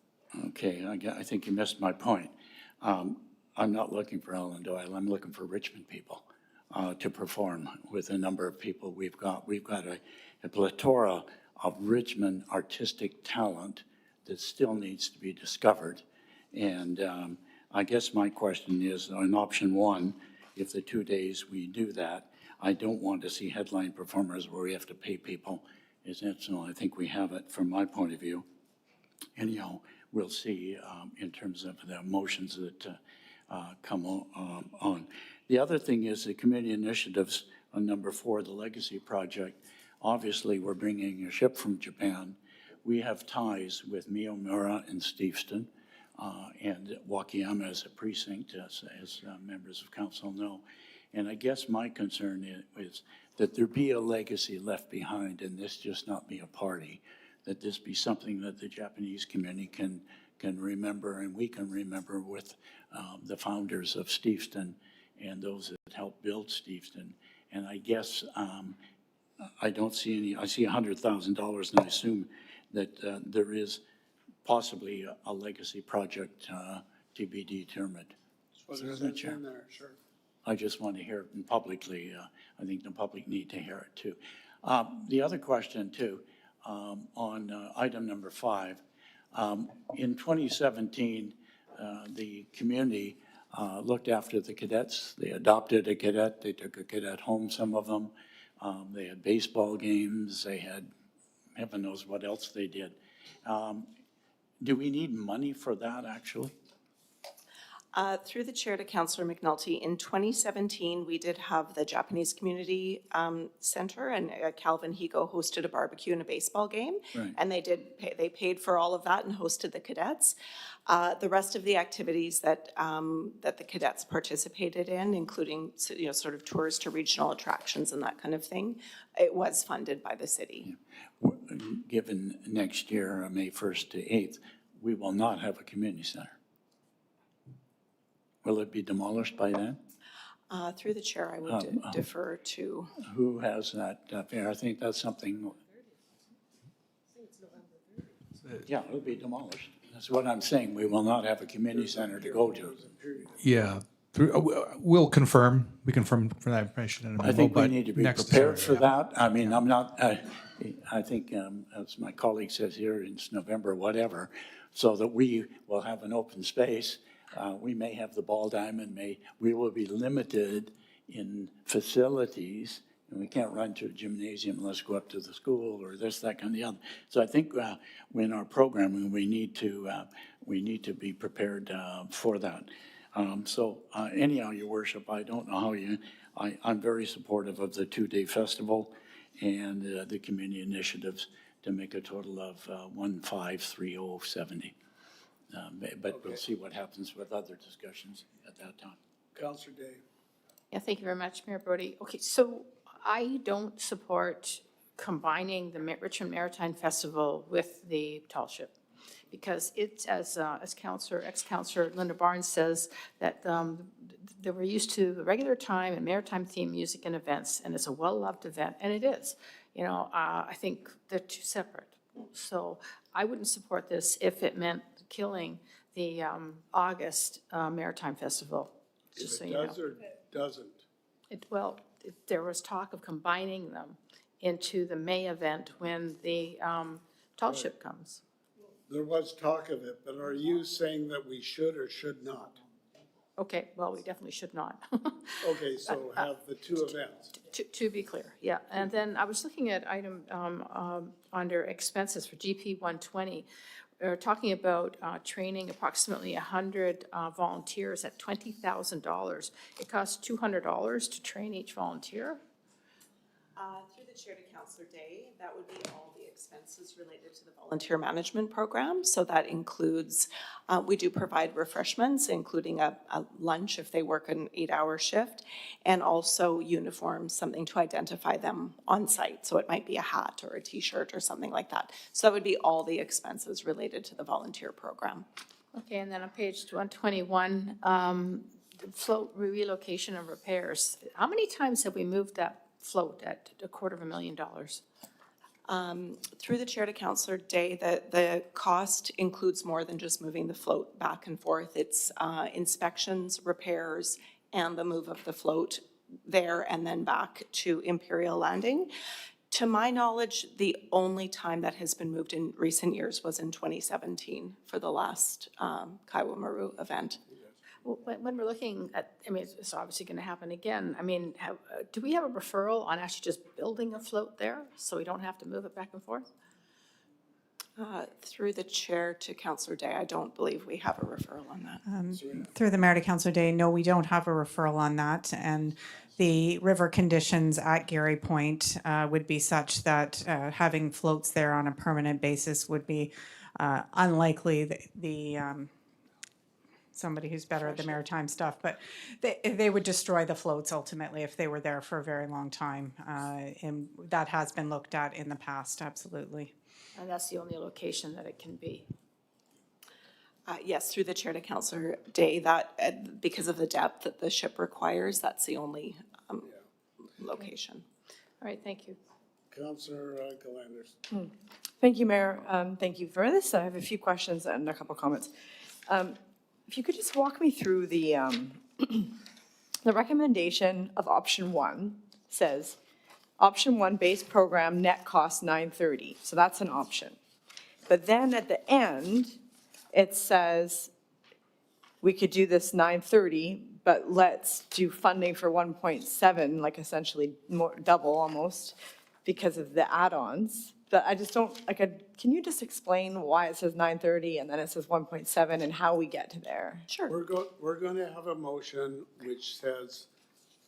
Speaker 9: Okay, I think you missed my point. I'm not looking for Ellen Doyle, I'm looking for Richmond people to perform with a number of people we've got. We've got a plethora of Richmond artistic talent that still needs to be discovered. And I guess my question is, on option one, if the 2 days we do that, I don't want to see headline performers where we have to pay people. So I think we have it from my point of view. Anyhow, we'll see in terms of the motions that come on. The other thing is the community initiatives on number 4, the Legacy Project. Obviously, we're bringing a ship from Japan. We have ties with Miyamura and Steveston and Wakayama as a precinct, as members of council know. And I guess my concern is that there be a legacy left behind and this just not be a party, that this be something that the Japanese community can remember and we can remember with the founders of Steveston and those that helped build Steveston. And I guess I don't see any, I see $100,000 and I assume that there is possibly a legacy project to be determined.
Speaker 1: What is it in there, sure.
Speaker 9: I just want to hear it publicly. I think the public need to hear it too. The other question too, on item number 5, in 2017, the community looked after the cadets. They adopted a cadet. They took a cadet home, some of them. They had baseball games. They had heaven knows what else they did. Do we need money for that, actually?
Speaker 13: Through the chair to Councillor McNulty, in 2017, we did have the Japanese Community Center, and Calvin Higo hosted a barbecue and a baseball game.
Speaker 9: Right.
Speaker 13: And they paid for all of that and hosted the cadets. The rest of the activities that the cadets participated in, including sort of tours to regional attractions and that kind of thing, it was funded by the city.
Speaker 9: Given next year, May 1st to 8th, we will not have a community center. Will it be demolished by then?
Speaker 13: Through the chair, I would defer to.
Speaker 9: Who has that? I think that's something. Yeah, it'll be demolished. That's what I'm saying. We will not have a community center to go to.
Speaker 14: Yeah, we'll confirm. We confirm for that information in a memo.
Speaker 9: I think we
Speaker 14: but
Speaker 9: need to be
Speaker 14: next
Speaker 9: prepared for
Speaker 14: Saturday,
Speaker 9: that. I mean, I'm not, I think, as my colleague says here, it's November, whatever, so that we will have an open space. We may have the ball diamond, we will be limited in facilities, and we can't run to a gymnasium unless we go up to the school or this, that, kind of the other. So I think when our programming, we need to be prepared for that. Anyhow, Your Worship, I don't know how I'm very supportive of the 2-day festival and the community initiatives to make a total of 1,530.70. But we'll see what happens with other discussions at that time.
Speaker 1: Councillor Day.
Speaker 4: Yeah, thank you very much, Mayor Brody. Okay, so I don't support combining the Richmond Maritime Festival with the Tall Ship, because it's, as ex-councillor Linda Barnes says, that they were used to regular time and maritime themed music and events, and it's a well-loved event, and it is. I think they're two separate. So I wouldn't support this if it meant killing the August Maritime Festival, just so you know.
Speaker 1: Does or doesn't?
Speaker 4: There was talk of combining them into the May event when the Tall Ship comes.
Speaker 1: There was talk of it, but are you saying that we should or should not?
Speaker 4: Okay, well, we definitely should not.
Speaker 1: Okay, so have the two events.
Speaker 4: To be clear, yeah. And then I was looking at item under expenses for GP 120. We're talking about training approximately 100 volunteers at $20,000. It costs $200 to train each volunteer.
Speaker 13: Through the chair to Councillor Day, that would be all the expenses related to the volunteer management program. So that includes, we do provide refreshments, including a lunch if they work an 8-hour shift, and also uniforms, something to identify them on site. So it might be a hat or a t-shirt or something like that. So that would be all the expenses related to the volunteer program.
Speaker 4: Okay, and then on page 121, the float relocation and repairs. How many times have we moved that float at $250,000?
Speaker 13: Through the chair to Councillor Day, the cost includes more than just moving the float back and forth. It's inspections, repairs, and the move of the float there and then back to Imperial Landing. To my knowledge, the only time that has been moved in recent years was in 2017 for the last Kaiwa Maru event.
Speaker 4: Well, when we're looking at, I mean, it's obviously going to happen again. I mean, do we have a referral on actually just building a float there so we don't have to move it back and forth?
Speaker 13: Through the chair to Councillor Day, I don't believe we have a referral on that.
Speaker 15: Through the mayor to Councillor Day, no, we don't have a referral on that. And the river conditions at Gary Point would be such that having floats there on a permanent basis would be unlikely. Somebody who's better at the maritime stuff, but they would destroy the floats ultimately if they were there for a very long time. And that has been looked at in the past, absolutely.
Speaker 4: And that's the only location that it can be.
Speaker 13: Yes, through the chair to Councillor Day, that because of the depth that the ship requires, that's the only location.
Speaker 4: All right, thank you.
Speaker 1: Councillor Galanders.
Speaker 3: Thank you, Mayor. Thank you for this. I have a few questions and a couple comments. If you could just walk me through the recommendation of option 1 says, option 1 base program net cost $930. So that's an option. But then at the end, it says we could do this $930, but let's do funding for 1.7, like essentially more, double almost, because of the add-ons. But I just don't, can you just explain why it says 930 and then it says 1.7 and how we get to there?
Speaker 13: Sure.
Speaker 1: We're going to have a motion which says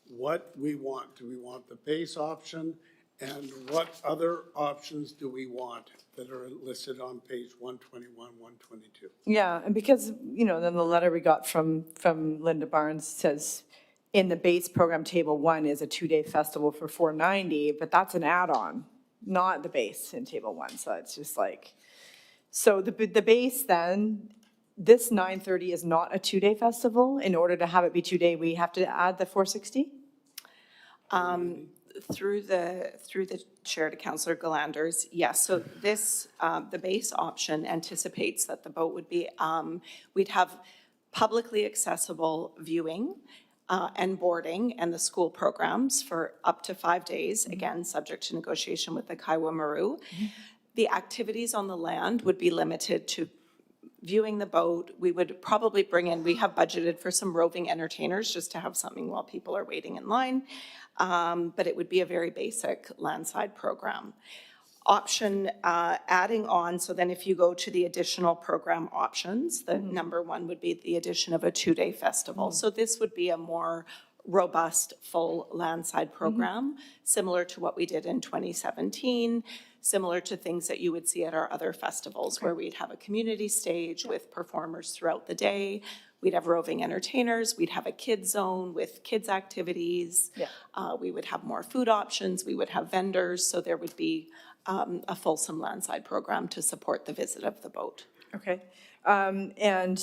Speaker 1: what we want. Do we want the base option? And what other options do we want that are listed on page 121, 122?
Speaker 3: Yeah, and because, then the letter we got from Linda Barnes says, in the base program, table 1 is a 2-day festival for $490, but that's an add-on, not the base in table 1. So it's just like, so the base then, this 930 is not a 2-day festival. In order to have it be 2-day, we have to add the 460?
Speaker 13: Through the chair to Councillor Galanders, yes. So this, the base option anticipates that the boat would be, we'd have publicly accessible viewing and boarding and the school programs for up to 5 days, again, subject to negotiation with the Kaiwa Maru. The activities on the land would be limited to viewing the boat. We would probably bring in, we have budgeted for some roving entertainers just to have something while people are waiting in line. But it would be a very basic landside program. Option adding on, so then if you go to the additional program options, the number 1 would be the addition of a 2-day festival. So this would be a more robust, full landside program, similar to what we did in 2017, similar to things that you would see at our other festivals where we'd have a community stage with performers throughout the day. We'd have roving entertainers. We'd have a kids zone with kids activities. We would have more food options. We would have vendors. So there would be a fulsome landside program to support the visit of the boat.
Speaker 3: Okay. And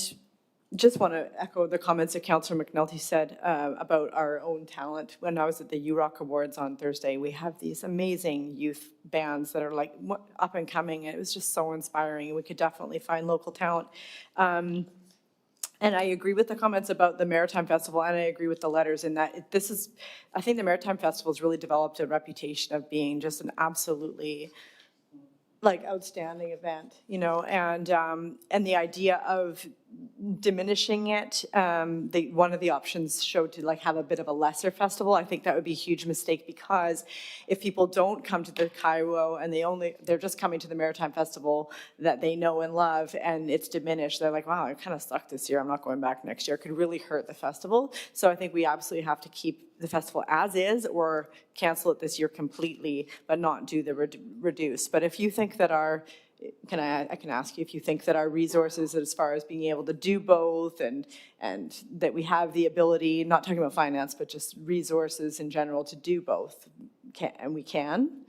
Speaker 3: just want to echo the comments that Councillor McNulty said about our own talent. When I was at the UROC Awards on Thursday, we have these amazing youth bands that are like up and coming. And it was just so inspiring. We could definitely find local talent. And I agree with the comments about the Maritime Festival, and I agree with the letters in that I think the Maritime Festival has really developed a reputation of being just an absolutely outstanding event, and the idea of diminishing it, one of the options showed to have a bit of a lesser festival. I think that would be a huge mistake, because if people don't come to the Kaiwo and they're just coming to the Maritime Festival that they know and love, and it's diminished, they're like, wow, it kind of sucked this year, I'm not going back next year. It could really hurt the festival. So I think we absolutely have to keep the festival as is, or cancel it this year completely, but not do the reduce. But if you think that I can ask you if you think that our resources as far as being able to do both and that we have the ability, not talking about finance, but just resources in general to do both, and we can?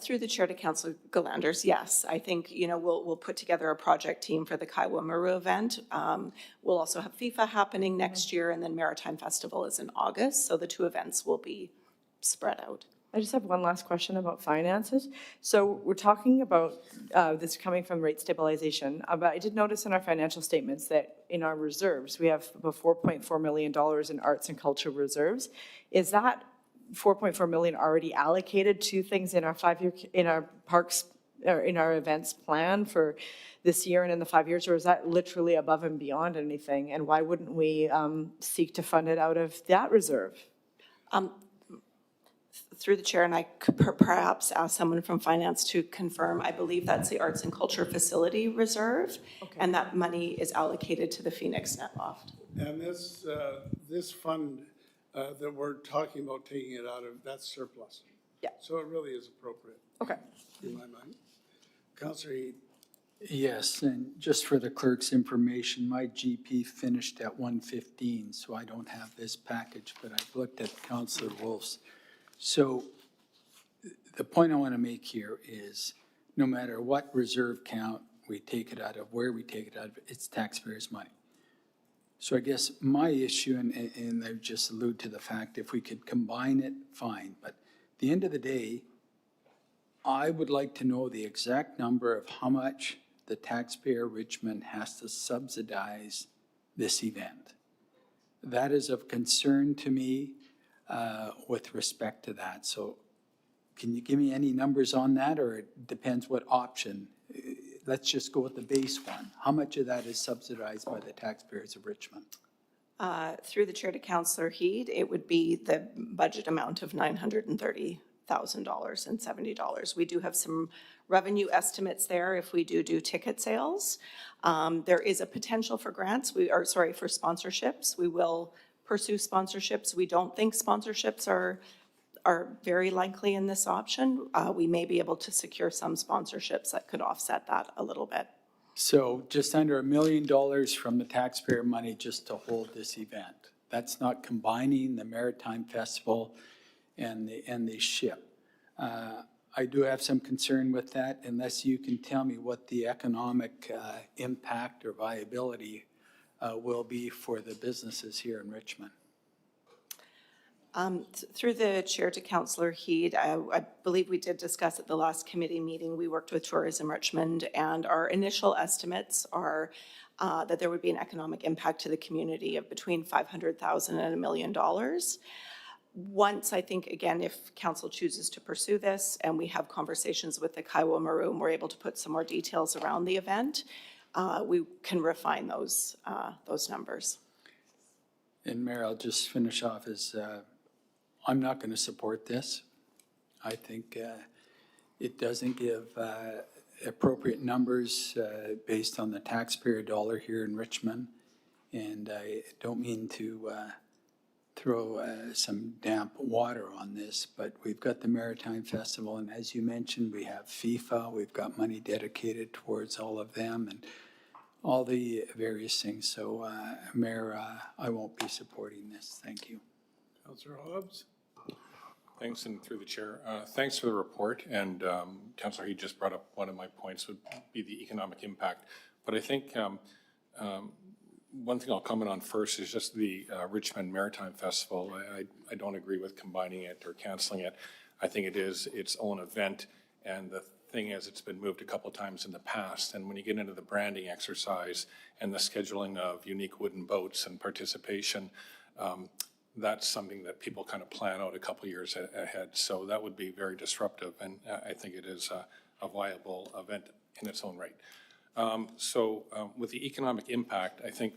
Speaker 13: Through the chair to Councillor Galanders, yes. I think, we'll put together a project team for the Kaiwa Maru event. We'll also have FIFA happening next year, and then Maritime Festival is in August, so the two events will be spread out.
Speaker 3: I just have one last question about finances. So we're talking about this coming from rate stabilization, but I did notice in our financial statements that in our reserves, we have about $4.4 million in arts and culture reserves. Is that 4.4 million already allocated to things in our in our parks, or in our events plan for this year and in the 5 years, or is that literally above and beyond anything? And why wouldn't we seek to fund it out of that reserve?
Speaker 13: Through the chair, and I could perhaps ask someone from finance to confirm, I believe that's the Arts and Culture Facility Reserve, and that money is allocated to the Phoenix Net Loft.
Speaker 1: And this fund that we're talking about taking it out of, that's surplus.
Speaker 3: Yeah.
Speaker 1: So it really is appropriate.
Speaker 3: Okay.
Speaker 1: In my mind. Councillor Heed.
Speaker 7: Yes, and just for the clerk's information, my GP finished at 115, so I don't have this package, but I've looked at Councillor Wolf's. So the point I want to make here is no matter what reserve count we take it out of, where we take it out of, it's taxpayers' money. So I guess my issue, and I just allude to the fact, if we could combine it, fine. But at the end of the day, I would like to know the exact number of how much the taxpayer Richmond has to subsidize this event. That is of concern to me with respect to that. So can you give me any numbers on that, or it depends what option? Let's just go with the base one. How much of that is subsidized by the taxpayers of Richmond?
Speaker 13: Through the chair to Councillor Heed, it would be the budget amount of $930,070. We do have some revenue estimates there if we do ticket sales. There is a potential for grants, for sponsorships. We will pursue sponsorships. We don't think sponsorships are very likely in this option. We may be able to secure some sponsorships that could offset that a little bit.
Speaker 7: So just under $1 million from the taxpayer money just to hold this event. That's not combining the Maritime Festival and the ship. I do have some concern with that, unless you can tell me what the economic impact or viability will be for the businesses here in Richmond.
Speaker 13: Through the chair to Councillor Heed, I believe we did discuss at the last committee meeting, we worked with Tourism Richmond, and our initial estimates are that there would be an economic impact to the community of between $500,000 and $1 million. Once, I think, again, if council chooses to pursue this and we have conversations with the Kaiwa Maru, we're able to put some more details around the event, we can refine those numbers.
Speaker 7: And Mayor, I'll just finish off as I'm not going to support this. I think it doesn't give appropriate numbers based on the taxpayer dollar here in Richmond. And I don't mean to throw some damp water on this, but we've got the Maritime Festival, and as you mentioned, we have FIFA, we've got money dedicated towards all of them and all the various things. So, Mayor, I won't be supporting this. Thank you.
Speaker 1: Councillor Hobbs.
Speaker 8: Thanks, and through the chair, thanks for the report. And Councillor, he just brought up one of my points would be the economic impact. But I think one thing I'll comment on first is just the Richmond Maritime Festival. I don't agree with combining it or canceling it. I think it is its own event, and the thing is, it's been moved a couple times in the past, and when you get into the branding exercise and the scheduling of unique wooden boats and participation, that's something that people kind of plan out a couple years ahead. So that would be very disruptive, and I think it is a viable event in its own right. With the economic impact, I think,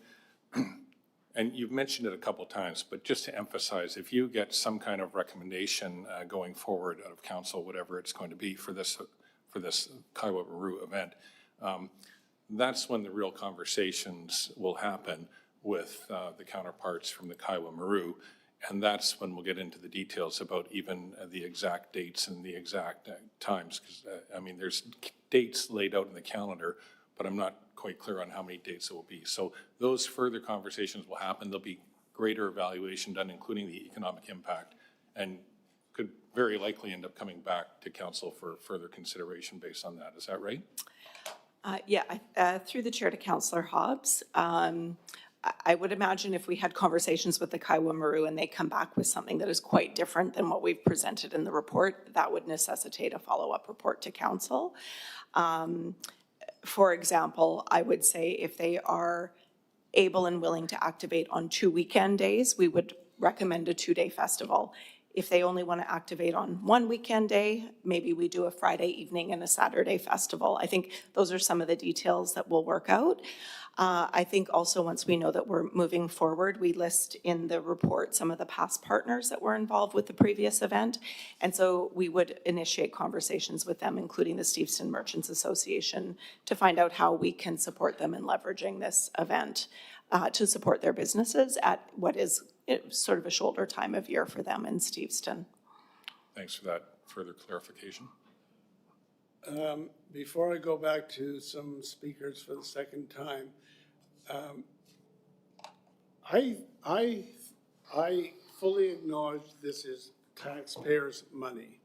Speaker 8: and you've mentioned it a couple times, but just to emphasize, if you get some kind of recommendation going forward out of council, whatever it's going to be for this Kaiwa Maru event, that's when the real conversations will happen with the counterparts from the Kaiwa Maru, and that's when we'll get into the details about even the exact dates and the exact times, because I mean, there's dates laid out in the calendar, but I'm not quite clear on how many dates it will be. So those further conversations will happen. There'll be greater evaluation done, including the economic impact, and could very likely end up coming back to council for further consideration based on that. Is that right?
Speaker 13: Through the chair to Councillor Hobbs, I would imagine if we had conversations with the Kaiwa Maru and they come back with something that is quite different than what we've presented in the report, that would necessitate a follow-up report to council. For example, I would say if they are able and willing to activate on 2 weekend days, we would recommend a 2-day festival. If they only want to activate on 1 weekend day, maybe we do a Friday evening and a Saturday festival. I think those are some of the details that we'll work out. I think also once we know that we're moving forward, we list in the report some of the past partners that were involved with the previous event. And so we would initiate conversations with them, including the Steveston Merchants Association, to find out how we can support them in leveraging this event to support their businesses at what is sort of a shoulder time of year for them in Steveston.
Speaker 8: Thanks for that further clarification.
Speaker 1: Before I go back to some speakers for the second time, I fully acknowledge this is taxpayers' money.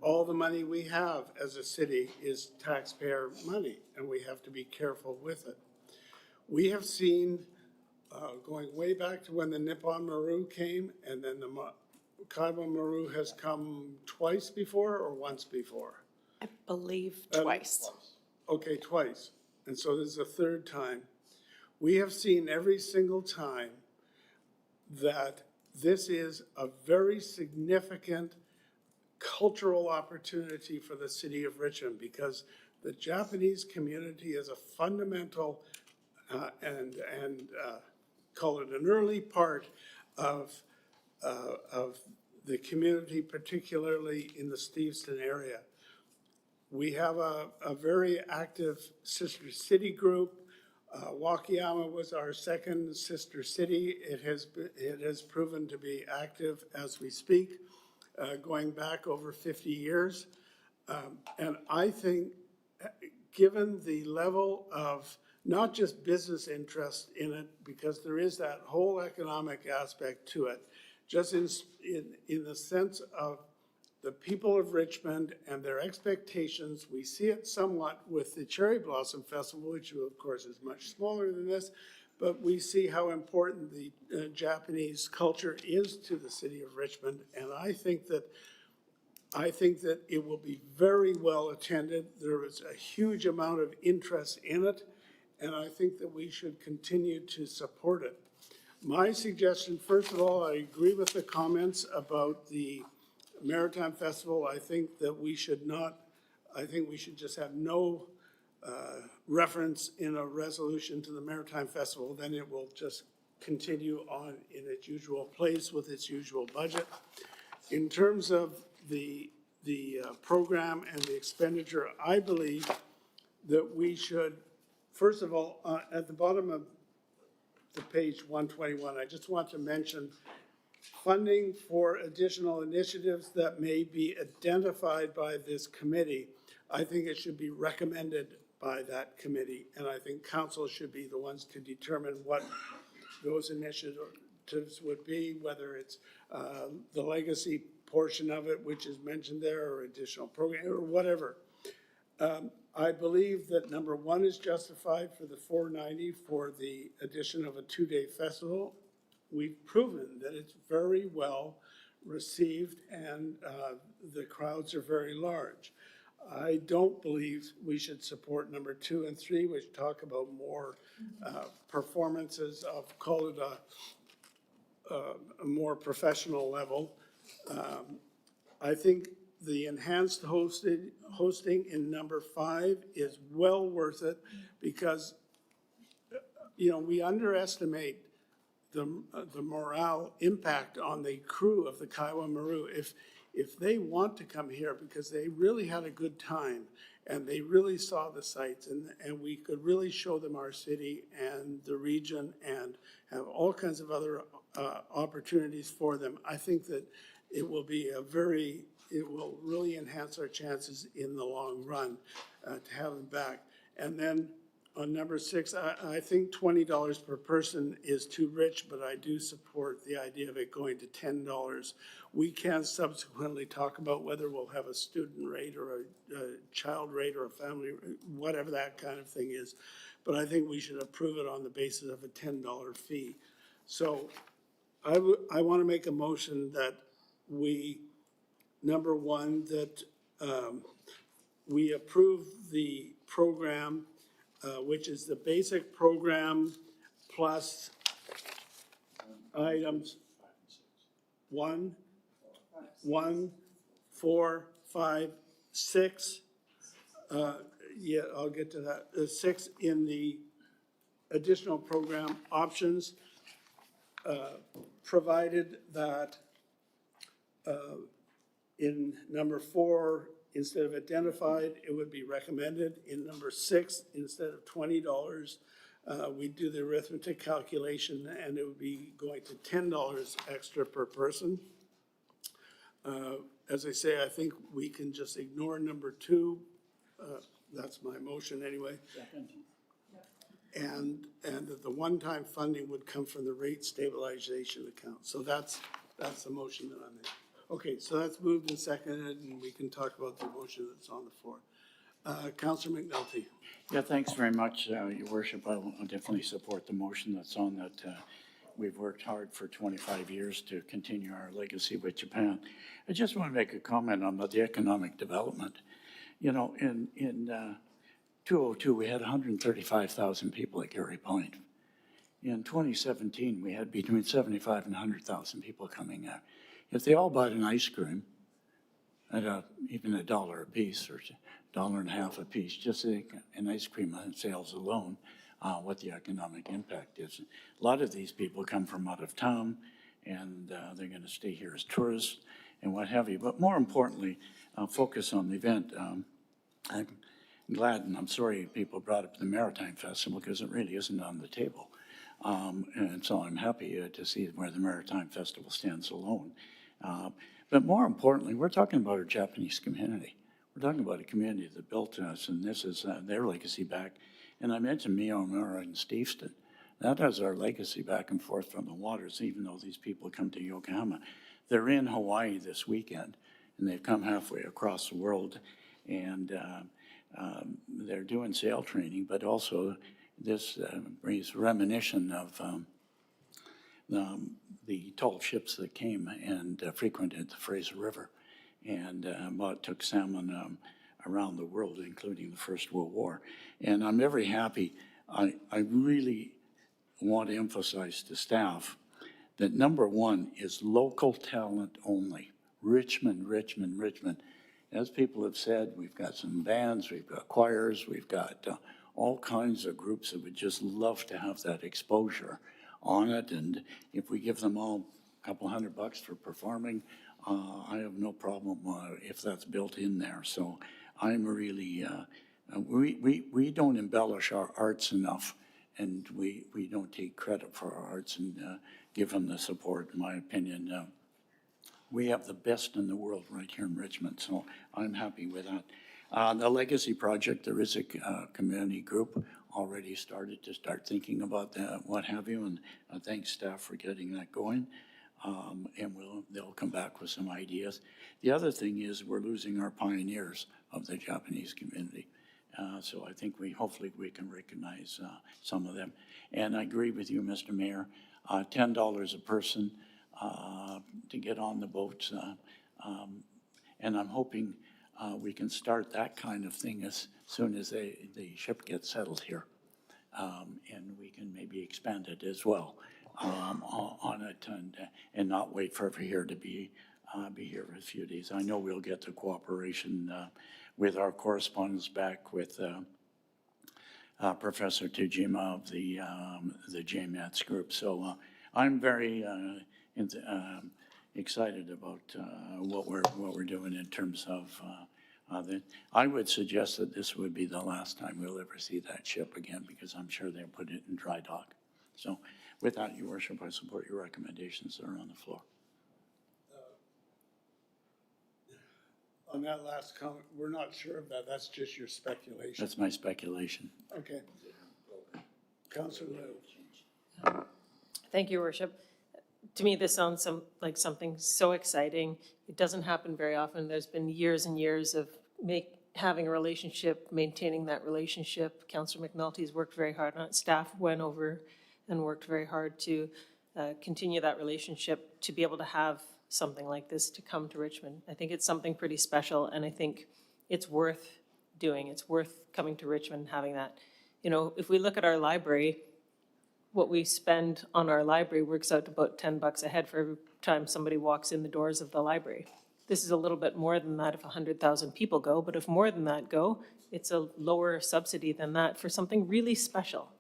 Speaker 1: All the money we have as a city is taxpayer money, and we have to be careful with it. We have seen, going way back to when the Nippon Maru came, and then the Kaiwa Maru has come twice before or once before?
Speaker 13: I believe twice.
Speaker 1: Okay, twice. And so this is a third time. We have seen every single time that this is a very significant cultural opportunity for the city of Richmond because the Japanese community is a fundamental and call it an early part of the community, particularly in the Steveston area. We have a very active sister city group. Wakayama was our second sister city. It has proven to be active as we speak, going back over 50 years. And I think given the level of not just business interest in it, because there is that whole economic aspect to it, just in the sense of the people of Richmond and their expectations. We see it somewhat with the Cherry Blossom Festival, which of course is much smaller than this, but we see how important the Japanese culture is to the city of Richmond. And I think that it will be very well attended. There is a huge amount of interest in it, and I think that we should continue to support it. My suggestion, first of all, I agree with the comments about the Maritime Festival. I think that we should not, I think we should just have no reference in a resolution to the Maritime Festival. Then it will just continue on in its usual place with its usual budget. In terms of the program and the expenditure, I believe that we should, first of all, at the bottom of the page 121, I just want to mention funding for additional initiatives that may be identified by this committee. I think it should be recommended by that committee, and I think council should be the ones to determine what those initiatives would be, whether it's the legacy portion of it, which is mentioned there, or additional program, or whatever. I believe that number one is justified for the $490 for the addition of a 2-day festival. We've proven that it's very well received and the crowds are very large. I don't believe we should support number 2 and 3, which talk about more performances of, call it a more professional level. I think the enhanced hosting in number 5 is well worth it because, you know, we underestimate the morale impact on the crew of the Kaiwa Maru. If they want to come here because they really had a good time and they really saw the sights and we could really show them our city and the region and have all kinds of other opportunities for them, I think that it will be it will really enhance our chances in the long run to have them back. And then On number 6, I think $20 per person is too rich, but I do support the idea of it going to $10. We can subsequently talk about whether we'll have a student rate or a child rate or a family, whatever that kind of thing is. But I think we should approve it on the basis of a $10 fee. So I want to make a motion that we, number 1, that we approve the program, which is the basic program plus items 1, 4, 5, 6. Yeah, I'll get to that. 6 in the additional program options, provided that in number 4, instead of identified, it would be recommended. In number 6, instead of $20, we do the arithmetic calculation and it would be going to $10 extra per person. As I say, I think we can just ignore number 2. That's my motion anyway. And that the one-time funding would come from the rate stabilization account. So that's the motion that I made. Okay, so that's moved and seconded, and we can talk about the motion that's on the floor. Councillor McNulty.
Speaker 9: Yeah, thanks very much, Your Worship. I will definitely support the motion that's on that. We've worked hard for 25 years to continue our legacy with Japan. I just want to make a comment on the economic development. You know, in 2002, we had 135,000 people at Garry Point. In 2017, we had between 75 and 100,000 people coming out. If they all bought an ice cream at even $1 a piece or $1.50 a piece, just an ice cream on sales alone, what the economic impact is. A lot of these people come from out of town, and they're going to stay here as tourists and what have you. But more importantly, focus on the event. I'm glad, and I'm sorry people brought up the Maritime Festival because it really isn't on the table. And so I'm happy to see where the Maritime Festival stands alone. But more importantly, we're talking about our Japanese community. We're talking about a community that built us, and this is their legacy back. And I mentioned Miyamura and Steveston. That is our legacy back and forth from the waters, even though these people come to Yokohama. They're in Hawaii this weekend, and they've come halfway across the world, and they're doing sail training, but also this brings reminiscence of the tall ships that came and frequented the Fraser River and took salmon around the world, including the First World War. And I'm very happy. I really want to emphasize to staff that number 1 is local talent only. Richmond, Richmond, Richmond. As people have said, we've got some bands, we've got choirs, we've got all kinds of groups that would just love to have that exposure on it. And if we give them all a couple $100 for performing, I have no problem if that's built in there. So I'm really, we don't embellish our arts enough, and we don't take credit for our arts and give them the support, in my opinion. We have the best in the world right here in Richmond, so I'm happy with that. The Legacy Project, there is a community group already started to start thinking about that, what have you, and I thank staff for getting that going. And they'll come back with some ideas. The other thing is we're losing our pioneers of the Japanese community. So I think hopefully we can recognize some of them. And I agree with you, Mr. Mayor, $10 a person to get on the boats. And I'm hoping we can start that kind of thing as soon as the ship gets settled here. And we can maybe expand it as well on it and not wait forever here to be here for a few days. I know we'll get the cooperation with our correspondence back with Professor Tujima of the JMATS group. So I'm very excited about what we're doing in terms of I would suggest that this would be the last time we'll ever see that ship again, because I'm sure they'll put it in dry dock. So with that, Your Worship, I support your recommendations that are on the floor.
Speaker 1: On that last comment, we're not sure of that. That's just your speculation.
Speaker 9: That's my speculation.
Speaker 1: Okay. Councillor Liu.
Speaker 10: Thank you, Your Worship. To me, this sounds like something so exciting. It doesn't happen very often. There's been years and years of having a relationship, maintaining that relationship. Councillor McNulty's worked very hard on it. Staff went over and worked very hard to continue that relationship, to be able to have something like this to come to Richmond. I think it's something pretty special, and I think it's worth doing. It's worth coming to Richmond and having that. You know, if we look at our library, what we spend on our library works out to about $10 a head for every time somebody walks in the doors of the library. This is a little bit more than that if 100,000 people go, but if more than that go, it's a lower subsidy than that for something really special.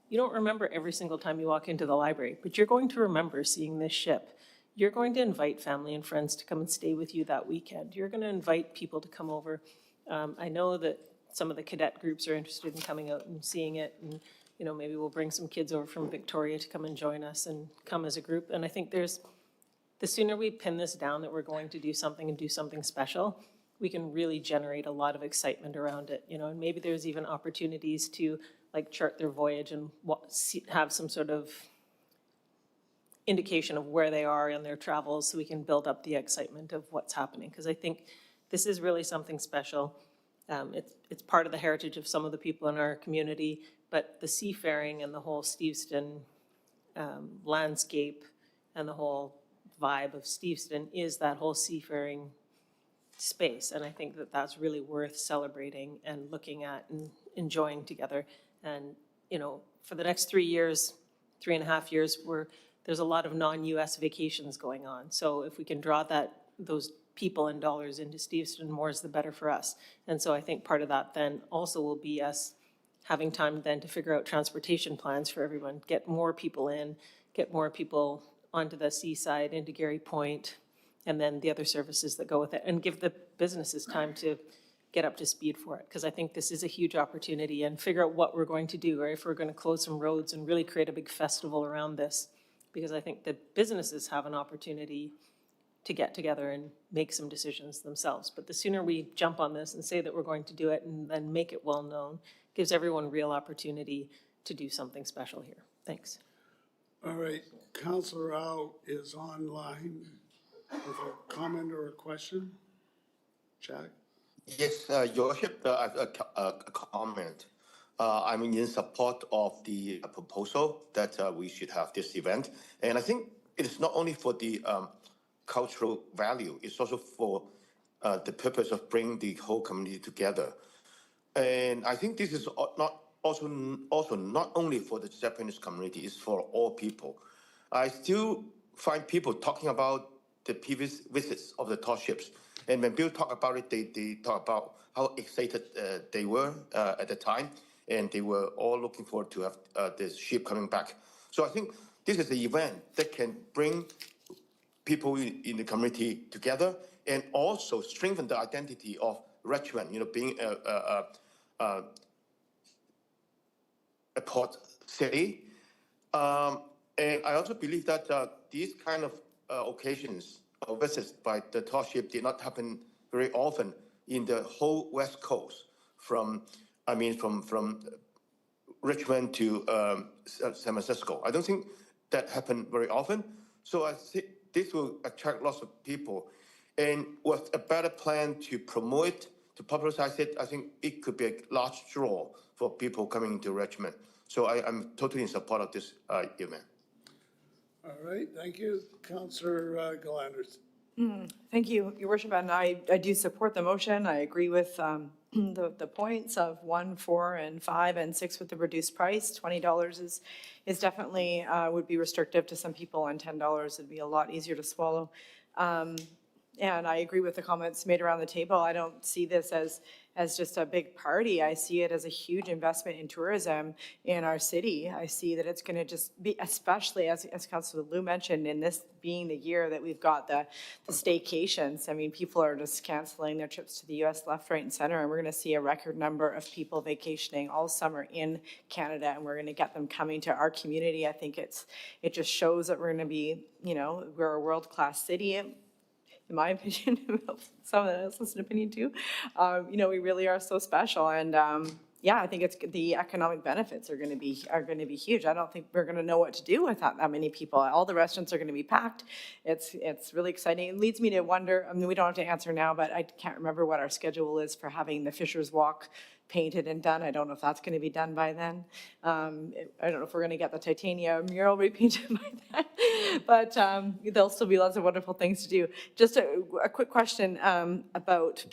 Speaker 10: You don't remember every single time you walk into the library, but you're going to remember seeing this ship. You're going to invite family and friends to come and stay with you that weekend. You're going to invite people to come over. I know that some of the cadet groups are interested in coming out and seeing it, and you know, maybe we'll bring some kids over from Victoria to come and join us and come as a group. And I think the sooner we pin this down that we're going to do something and do something special, we can really generate a lot of excitement around it, you know, and maybe there's even opportunities to like chart their voyage and have some sort of indication of where they are in their travels so we can build up the excitement of what's happening. Because I think this is really something special. It's part of the heritage of some of the people in our community, but the seafaring and the whole Steveston landscape and the whole vibe of Steveston is that whole seafaring space. And I think that that's really worth celebrating and looking at and enjoying together. And, you know, for the next 3 years, 3.5 years, there's a lot of non-US vacations going on. So if we can draw those people and dollars into Steveston, more is the better for us. And so I think part of that then also will be us having time then to figure out transportation plans for everyone, get more people in, get more people onto the seaside, into Gary Point, and then the other services that go with it, and give the businesses time to get up to speed for it. Because I think this is a huge opportunity, and figure out what we're going to do, or if we're going to close some roads and really create a big festival around this. Because I think the businesses have an opportunity to get together and make some decisions themselves. But the sooner we jump on this and say that we're going to do it and then make it well known, gives everyone real opportunity to do something special here. Thanks.
Speaker 1: All right, Councillor Rao is online with a comment or a question. Jack?
Speaker 16: Yes, Your Worship, I have a comment. I'm in support of the proposal that we should have this event. And I think it is not only for the cultural value, it's also for the purpose of bringing the whole community together. And I think this is also not only for the Japanese community, it's for all people. I still find people talking about the previous visits of the tall ships. And when people talk about it, they talk about how excited they were at the time. And they were all looking forward to have this ship coming back. So I think this is an event that can bring people in the community together and also strengthen the identity of Richmond, you know, being a port city. And I also believe that these kind of occasions or visits by the tall ship did not happen very often in the whole West Coast, from Richmond to San Francisco. I don't think that happened very often. So I think this will attract lots of people. And with a better plan to promote it, to popularize it, I think it could be a large draw for people coming into Richmond. So I'm totally in support of this event.
Speaker 1: All right, thank you. Councillor Galanders.
Speaker 3: Thank you, Your Worship, and I do support the motion. I agree with the points of 1, 4, and 5, and 6 with the reduced price. $20 is definitely would be restrictive to some people, and $10 would be a lot easier to swallow. And I agree with the comments made around the table. I don't see this as just a big party. I see it as a huge investment in tourism in our city. I see that it's going to just be, especially as Councillor Liu mentioned, in this being the year that we've got the staycations. I mean, people are just canceling their trips to the U.S. left, right, and center, and we're going to see a record number of people vacationing all summer in Canada, and we're going to get them coming to our community. I think it just shows that we're going to be, you know, we're a world-class city. In my opinion, someone else's opinion too, you know, we really are so special. And yeah, I think it's, the economic benefits are going to be huge. I don't think we're going to know what to do with that many people. All the restaurants are going to be packed. It's really exciting. It leads me to wonder, I mean, we don't have to answer now, but I can't remember what our schedule is for having the Fisher's Walk painted and done. I don't know if that's going to be done by then. I don't know if we're going to get the Titania mural repainted by then, but there'll still be lots of wonderful things to do. Just a quick question about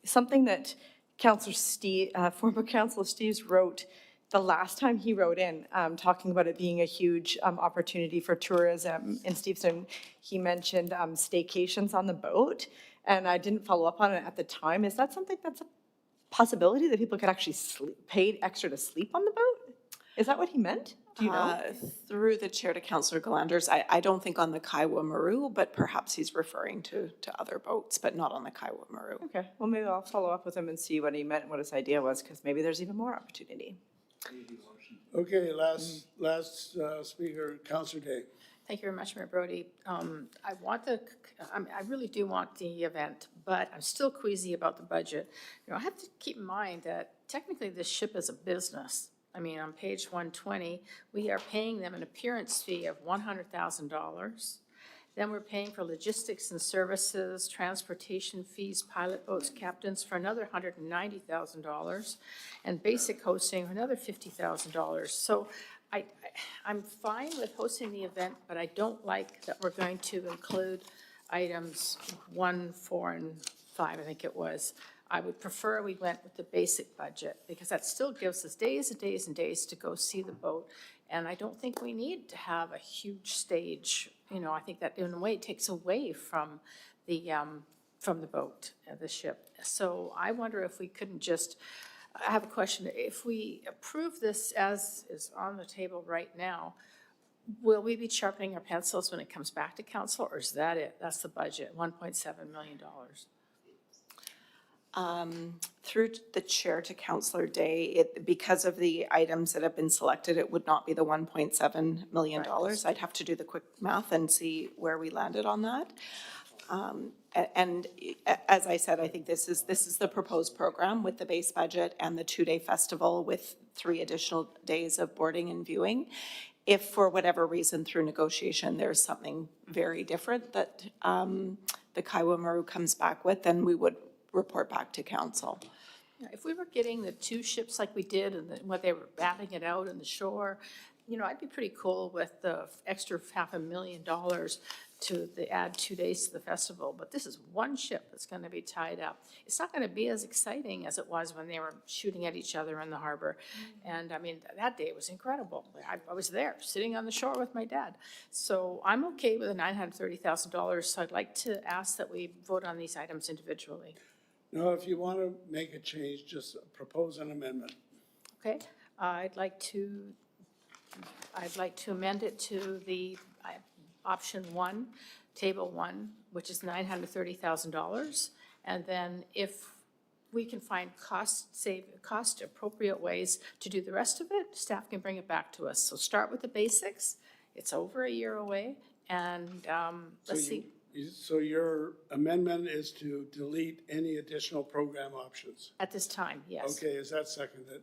Speaker 3: something that Councillor Steve, former Councillor Steves wrote the last time he wrote in, talking about it being a huge opportunity for tourism in Stevenson. He mentioned staycations on the boat, and I didn't follow up on it at the time. Is that something that's a possibility, that people could actually pay extra to sleep on the boat? Is that what he meant? Do you know?
Speaker 13: Through the chair to Councillor Galanders, I don't think on the Kaiwa Maru, but perhaps he's referring to other boats, but not on the Kaiwa Maru.
Speaker 3: Okay, well, maybe I'll follow up with him and see what he meant, what his idea was, because maybe there's even more opportunity.
Speaker 1: Okay, last speaker, Councillor Day.
Speaker 4: Thank you very much, Mayor Brody. I really do want the event, but I'm still queasy about the budget. You know, I have to keep in mind that technically this ship is a business. I mean, on page 120, we are paying them an appearance fee of $100,000. Then we're paying for logistics and services, transportation fees, pilot boats, captains for another $190,000, and basic hosting for another $50,000. So I'm fine with hosting the event, but I don't like that we're going to include items 1, 4, and 5, I think it was. I would prefer we went with the basic budget, because that still gives us days and days and days to go see the boat. And I don't think we need to have a huge stage. You know, I think that in a way takes away from the boat, the ship. So I wonder if we couldn't just, I have a question. If we approve this as is on the table right now, will we be sharpening our pencils when it comes back to council, or is that it? That's the budget, $1.7 million.
Speaker 13: Through the chair to Councillor Day, because of the items that have been selected, it would not be the $1.7 million. I'd have to do the quick math and see where we landed on that. And as I said, I think this is the proposed program with the base budget and the 2-day festival with 3 additional days of boarding and viewing. If for whatever reason through negotiation there's something very different that the Kaiwa Maru comes back with, then we would report back to council.
Speaker 4: Yeah, if we were getting the 2 ships like we did and what they were batting it out on the shore, you know, I'd be pretty cool with the extra $500,000 to add 2 days to the festival. But this is one ship that's going to be tied up. It's not going to be as exciting as it was when they were shooting at each other in the harbor. And I mean, that day was incredible. I was there sitting on the shore with my dad. So I'm okay with the $930,000. So I'd like to ask that we vote on these items individually.
Speaker 1: No, if you want to make a change, just propose an amendment.
Speaker 4: Okay, I'd like to amend it to the option 1, table 1, which is $930,000. And then if we can find cost appropriate ways to do the rest of it, staff can bring it back to us. So start with the basics. It's over a year away, and let's see.
Speaker 1: So your amendment is to delete any additional program options?
Speaker 4: At this time, yes.
Speaker 1: Okay, is that seconded?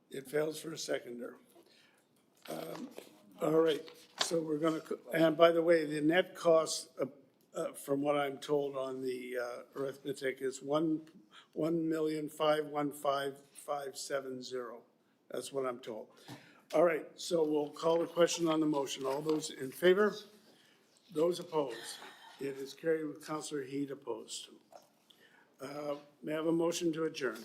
Speaker 1: It fails for a seconder. All right, so we're going to, and by the way, the net cost, from what I'm told on the arithmetic, is $1,515,570. That's what I'm told. All right, so we'll call the question on the motion. All those in favor? Those opposed? It is carried with Councillor Heed opposed. May I have a motion to adjourn?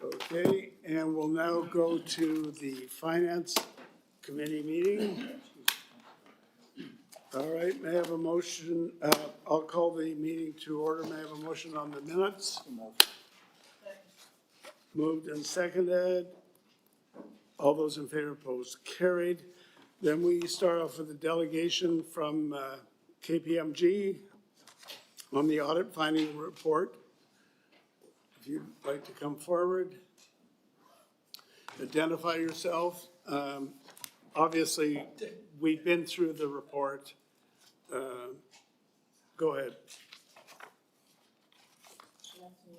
Speaker 1: Okay, and we'll now go to the Finance Committee meeting. All right, may I have a motion? I'll call the meeting to order. May I have a motion on the minutes? Moved and seconded. All those in favor opposed? Carried. Then we start off with a delegation from KPMG on the audit finding report. If you'd like to come forward, identify yourself. Obviously, we've been through the report. Go ahead.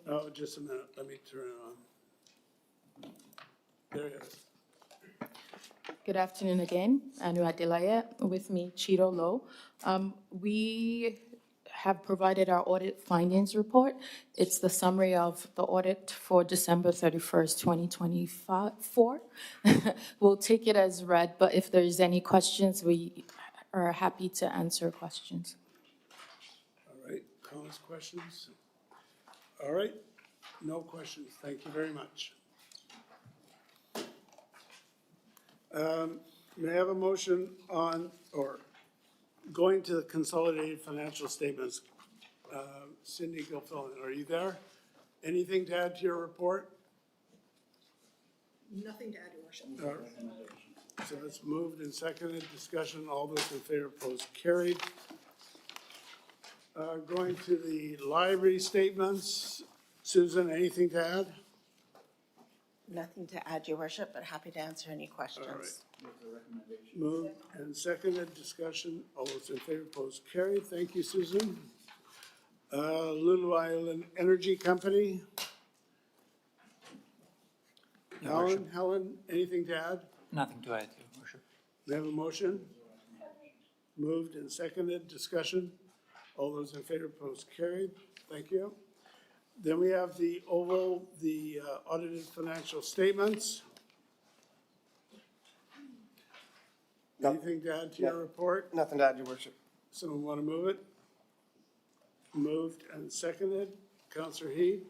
Speaker 1: Oh, just a minute, let me turn it on. There it is.
Speaker 17: Good afternoon again. Anu Adelaya, with me, Cheeto Low. We have provided our audit findings report. It's the summary of the audit for December 31st, 2024. We'll take it as read, but if there's any questions, we are happy to answer questions.
Speaker 1: All right, comments, questions? All right, no questions, thank you very much. May I have a motion on, or going to the consolidated financial statements? Cindy Gilfillan, are you there? Anything to add to your report?
Speaker 18: Nothing to add, Your Worship.
Speaker 1: All right. So it's moved and seconded, discussion, all those in favor, opposed, carried. Going to the library statements, Susan, anything to add?
Speaker 18: Nothing to add, Your Worship, but happy to answer any questions.
Speaker 1: All right. Moved and seconded, discussion, all those in favor, opposed, carried. Thank you, Susan. Little Island Energy Company. Helen, anything to add?
Speaker 19: Nothing to add, Your Worship.
Speaker 1: We have a motion? Moved and seconded, discussion, all those in favor, opposed, carried. Thank you. Then we have the OVO, the audited financial statements. Anything to add to your report?
Speaker 20: Nothing to add, Your Worship.
Speaker 1: Someone want to move it? Moved and seconded. Councillor Heed?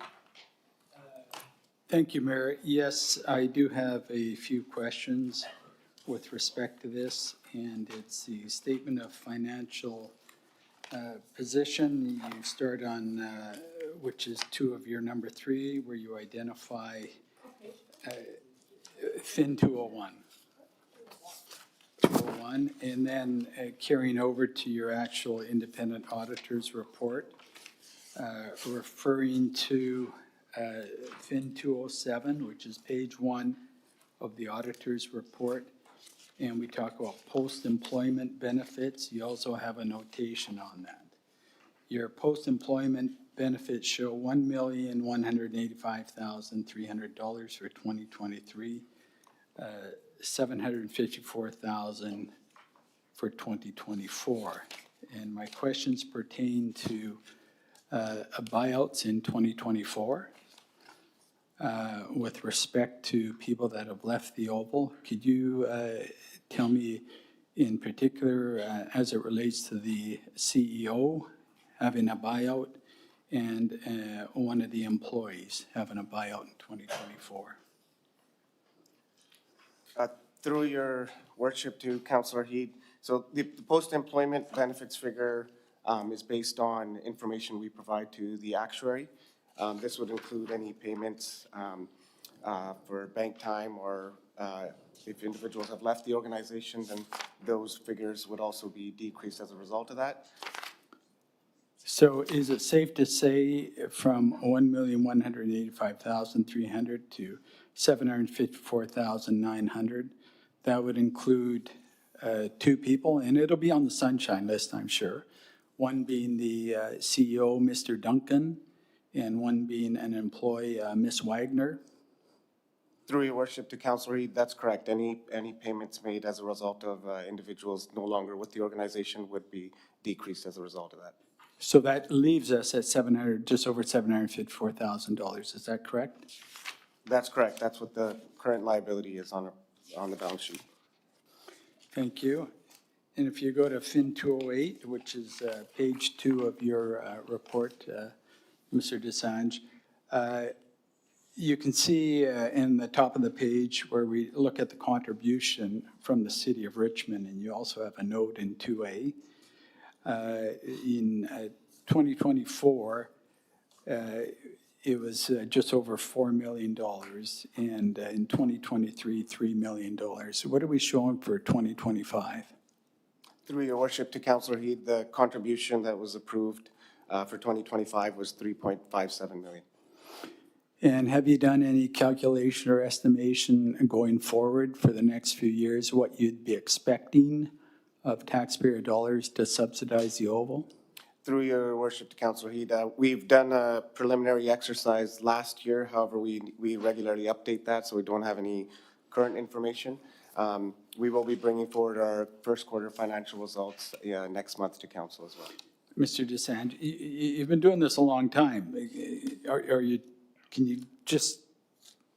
Speaker 7: Thank you, Mayor. Yes, I do have a few questions with respect to this, and it's the statement of financial position. You start on, which is 2 of your number 3, where you identify FIN 201. 201, and then carrying over to your actual independent auditor's report, referring to FIN 207, which is page 1 of the auditor's report. And we talk about post-employment benefits. You also have a notation on that. Your post-employment benefits show $1,185,300 for 2023, $754,000 for 2024. And my questions pertain to buyouts in 2024. With respect to people that have left the Oval, could you tell me in particular, as it relates to the CEO having a buyout and one of the employees having a buyout in 2024?
Speaker 20: Through your worship to Councillor Heed, so the post-employment benefits figure is based on information we provide to the actuary. This would include any payments for bank time, or if individuals have left the organization, then those figures would also be decreased as a result of that.
Speaker 7: So is it safe to say from $1,185,300 to $754,900, that would include 2 people, and it'll be on the sunshine list, I'm sure. One being the CEO, Mr. Duncan, and one being an employee, Ms. Wagner?
Speaker 20: Through your worship to Councillor Heed, that's correct. Any payments made as a result of individuals no longer with the organization would be decreased as a result of that.
Speaker 7: So that leaves us at just over $754,000, is that correct?
Speaker 20: That's correct. That's what the current liability is on the balance sheet.
Speaker 7: Thank you. And if you go to FIN 208, which is page 2 of your report, Mr. Desange, you can see in the top of the page where we look at the contribution from the City of Richmond, and you also have a note in 2A. In 2024, it was just over $4 million, and in 2023, $3 million. What are we showing for 2025?
Speaker 20: Through your worship to Councillor Heed, the contribution that was approved for 2025 was $3.57 million.
Speaker 7: And have you done any calculation or estimation going forward for the next few years, what you'd be expecting of taxpayer dollars to subsidize the Oval?
Speaker 20: Through your worship to Councillor Heed, we've done a preliminary exercise last year. However, we regularly update that, so we don't have any current information. We will be bringing forward our first quarter financial results next month to council as well.
Speaker 7: Mr. DeSange, you've been doing this a long time. Can you just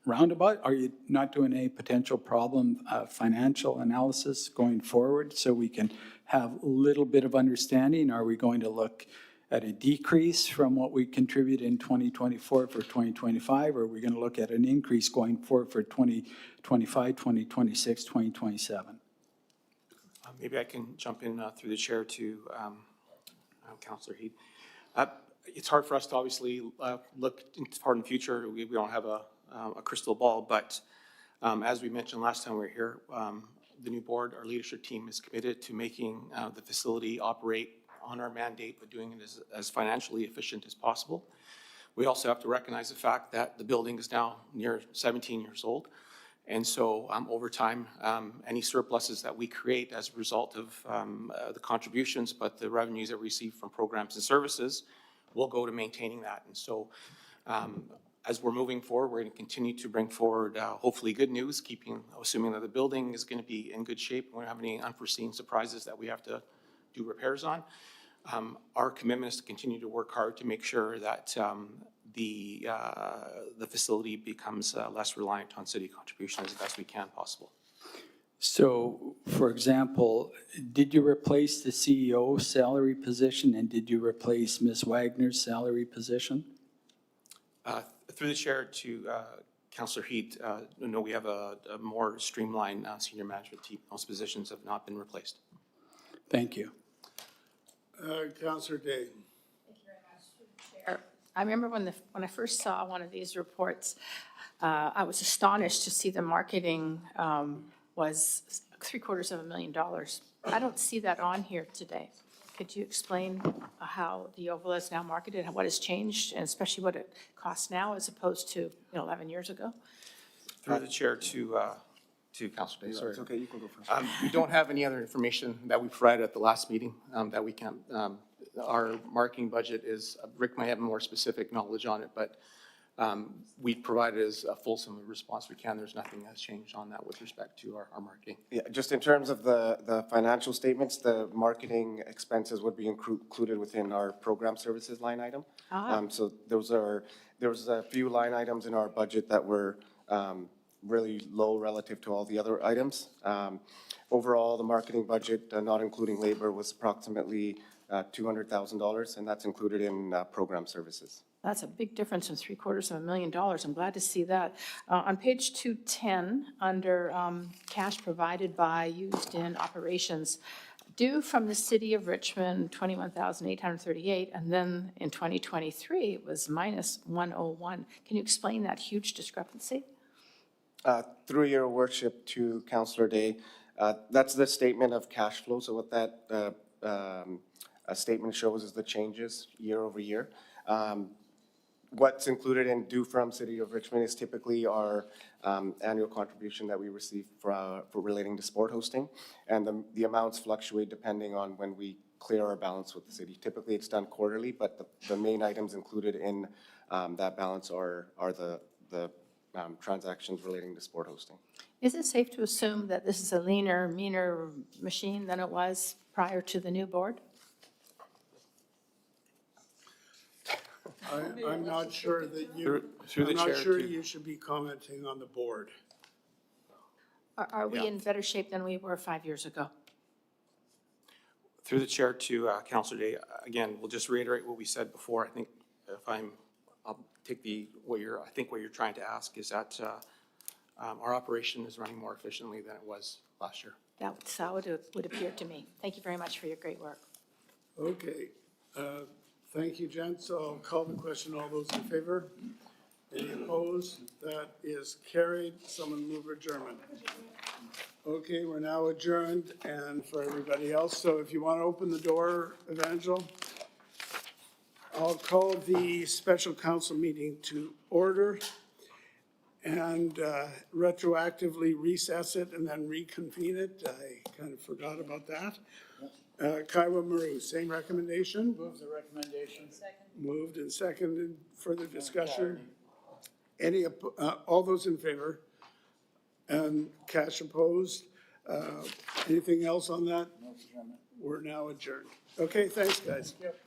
Speaker 7: roundabout, are you not doing any potential problem financial analysis going forward so we can have a little bit of understanding? Are we going to look at a decrease from what we contribute in 2024 for 2025? Or are we going to look at an increase going forward for 2025, 2026, 2027?
Speaker 19: Maybe I can jump in through the chair to Councillor Heed. It's hard for us to obviously look far in the future. We don't have a crystal ball, but as we mentioned last time we were here, the new board, our leadership team is committed to making the facility operate on our mandate, but doing it as financially efficient as possible. We also have to recognize the fact that the building is now near 17 years old. And so over time, any surpluses that we create as a result of the contributions, but the revenues that we receive from programs and services will go to maintaining that. And so as we're moving forward, we're going to continue to bring forward hopefully good news, assuming that the building is going to be in good shape. We don't have any unforeseen surprises that we have to do repairs on. Our commitment is to continue to work hard to make sure that the facility becomes less reliant on city contributions as best we can possible.
Speaker 7: So, for example, did you replace the CEO salary position and did you replace Ms. Wagner's salary position?
Speaker 19: Through the chair to Councillor Heed, no, we have a more streamlined senior management team. Those positions have not been replaced.
Speaker 7: Thank you.
Speaker 1: Councillor Day.
Speaker 4: I remember when I first saw one of these reports, I was astonished to see the marketing was $750,000. I don't see that on here today. Could you explain how the Oval is now marketed, what has changed, and especially what it costs now as opposed to 11 years ago?
Speaker 19: Through the chair to Councillor Day. Sorry.
Speaker 20: It's okay, you can go first.
Speaker 19: We don't have any other information that we provided at the last meeting that we can. Our marketing budget is, Rick might have more specific knowledge on it, but we provided as a fulsome response we can. There's nothing that's changed on that with respect to our marketing.
Speaker 20: Yeah, just in terms of the financial statements, the marketing expenses would be included within our program services line item. So there was a few line items in our budget that were really low relative to all the other items. Overall, the marketing budget, not including labor, was approximately $200,000, and that's included in program services.
Speaker 4: That's a big difference from $750,000. I'm glad to see that. On page 210, under cash provided by, used in operations, due from the city of Richmond, $21,838, and then in 2023, it was minus $101. Can you explain that huge discrepancy?
Speaker 20: Through your worship to Councillor Day, that's the statement of cash flow. So what that statement shows is the changes year over year. What's included in due from City of Richmond is typically our annual contribution that we receive for relating to sport hosting. And the amounts fluctuate depending on when we clear our balance with the city. Typically, it's done quarterly, but the main items included in that balance are the transactions relating to sport hosting.
Speaker 4: Is it safe to assume that this is a leaner, meaner machine than it was prior to the new board?
Speaker 1: I'm not sure that you,
Speaker 19: Through the
Speaker 1: I'm not
Speaker 19: chair
Speaker 1: sure
Speaker 19: to-
Speaker 1: you should be commenting on the board.
Speaker 4: Are we in better shape than we were 5 years ago?
Speaker 19: Through the chair to Councillor Day, again, we'll just reiterate what we said before. I think I'll take what you're trying to ask is that our operation is running more efficiently than it was last year.
Speaker 4: That's how it would appear to me. Thank you very much for your great work.
Speaker 1: Okay. Thank you, gents. I'll call the question. All those in favor? Any opposed? That is carried. Someone move adjournment. Okay, we're now adjourned, and for everybody else, so if you want to open the door, Evangel, I'll call the special council meeting to order. and retroactively recess it and then reconvene it. I kind of forgot about that. Kaiwa Maru, same recommendation?
Speaker 7: Move the recommendation.
Speaker 1: Moved and seconded. Further discussion? Any, all those in favor? And Cash opposed? Anything else on that? We're now adjourned. Okay, thanks, guys.
Speaker 7: Yep.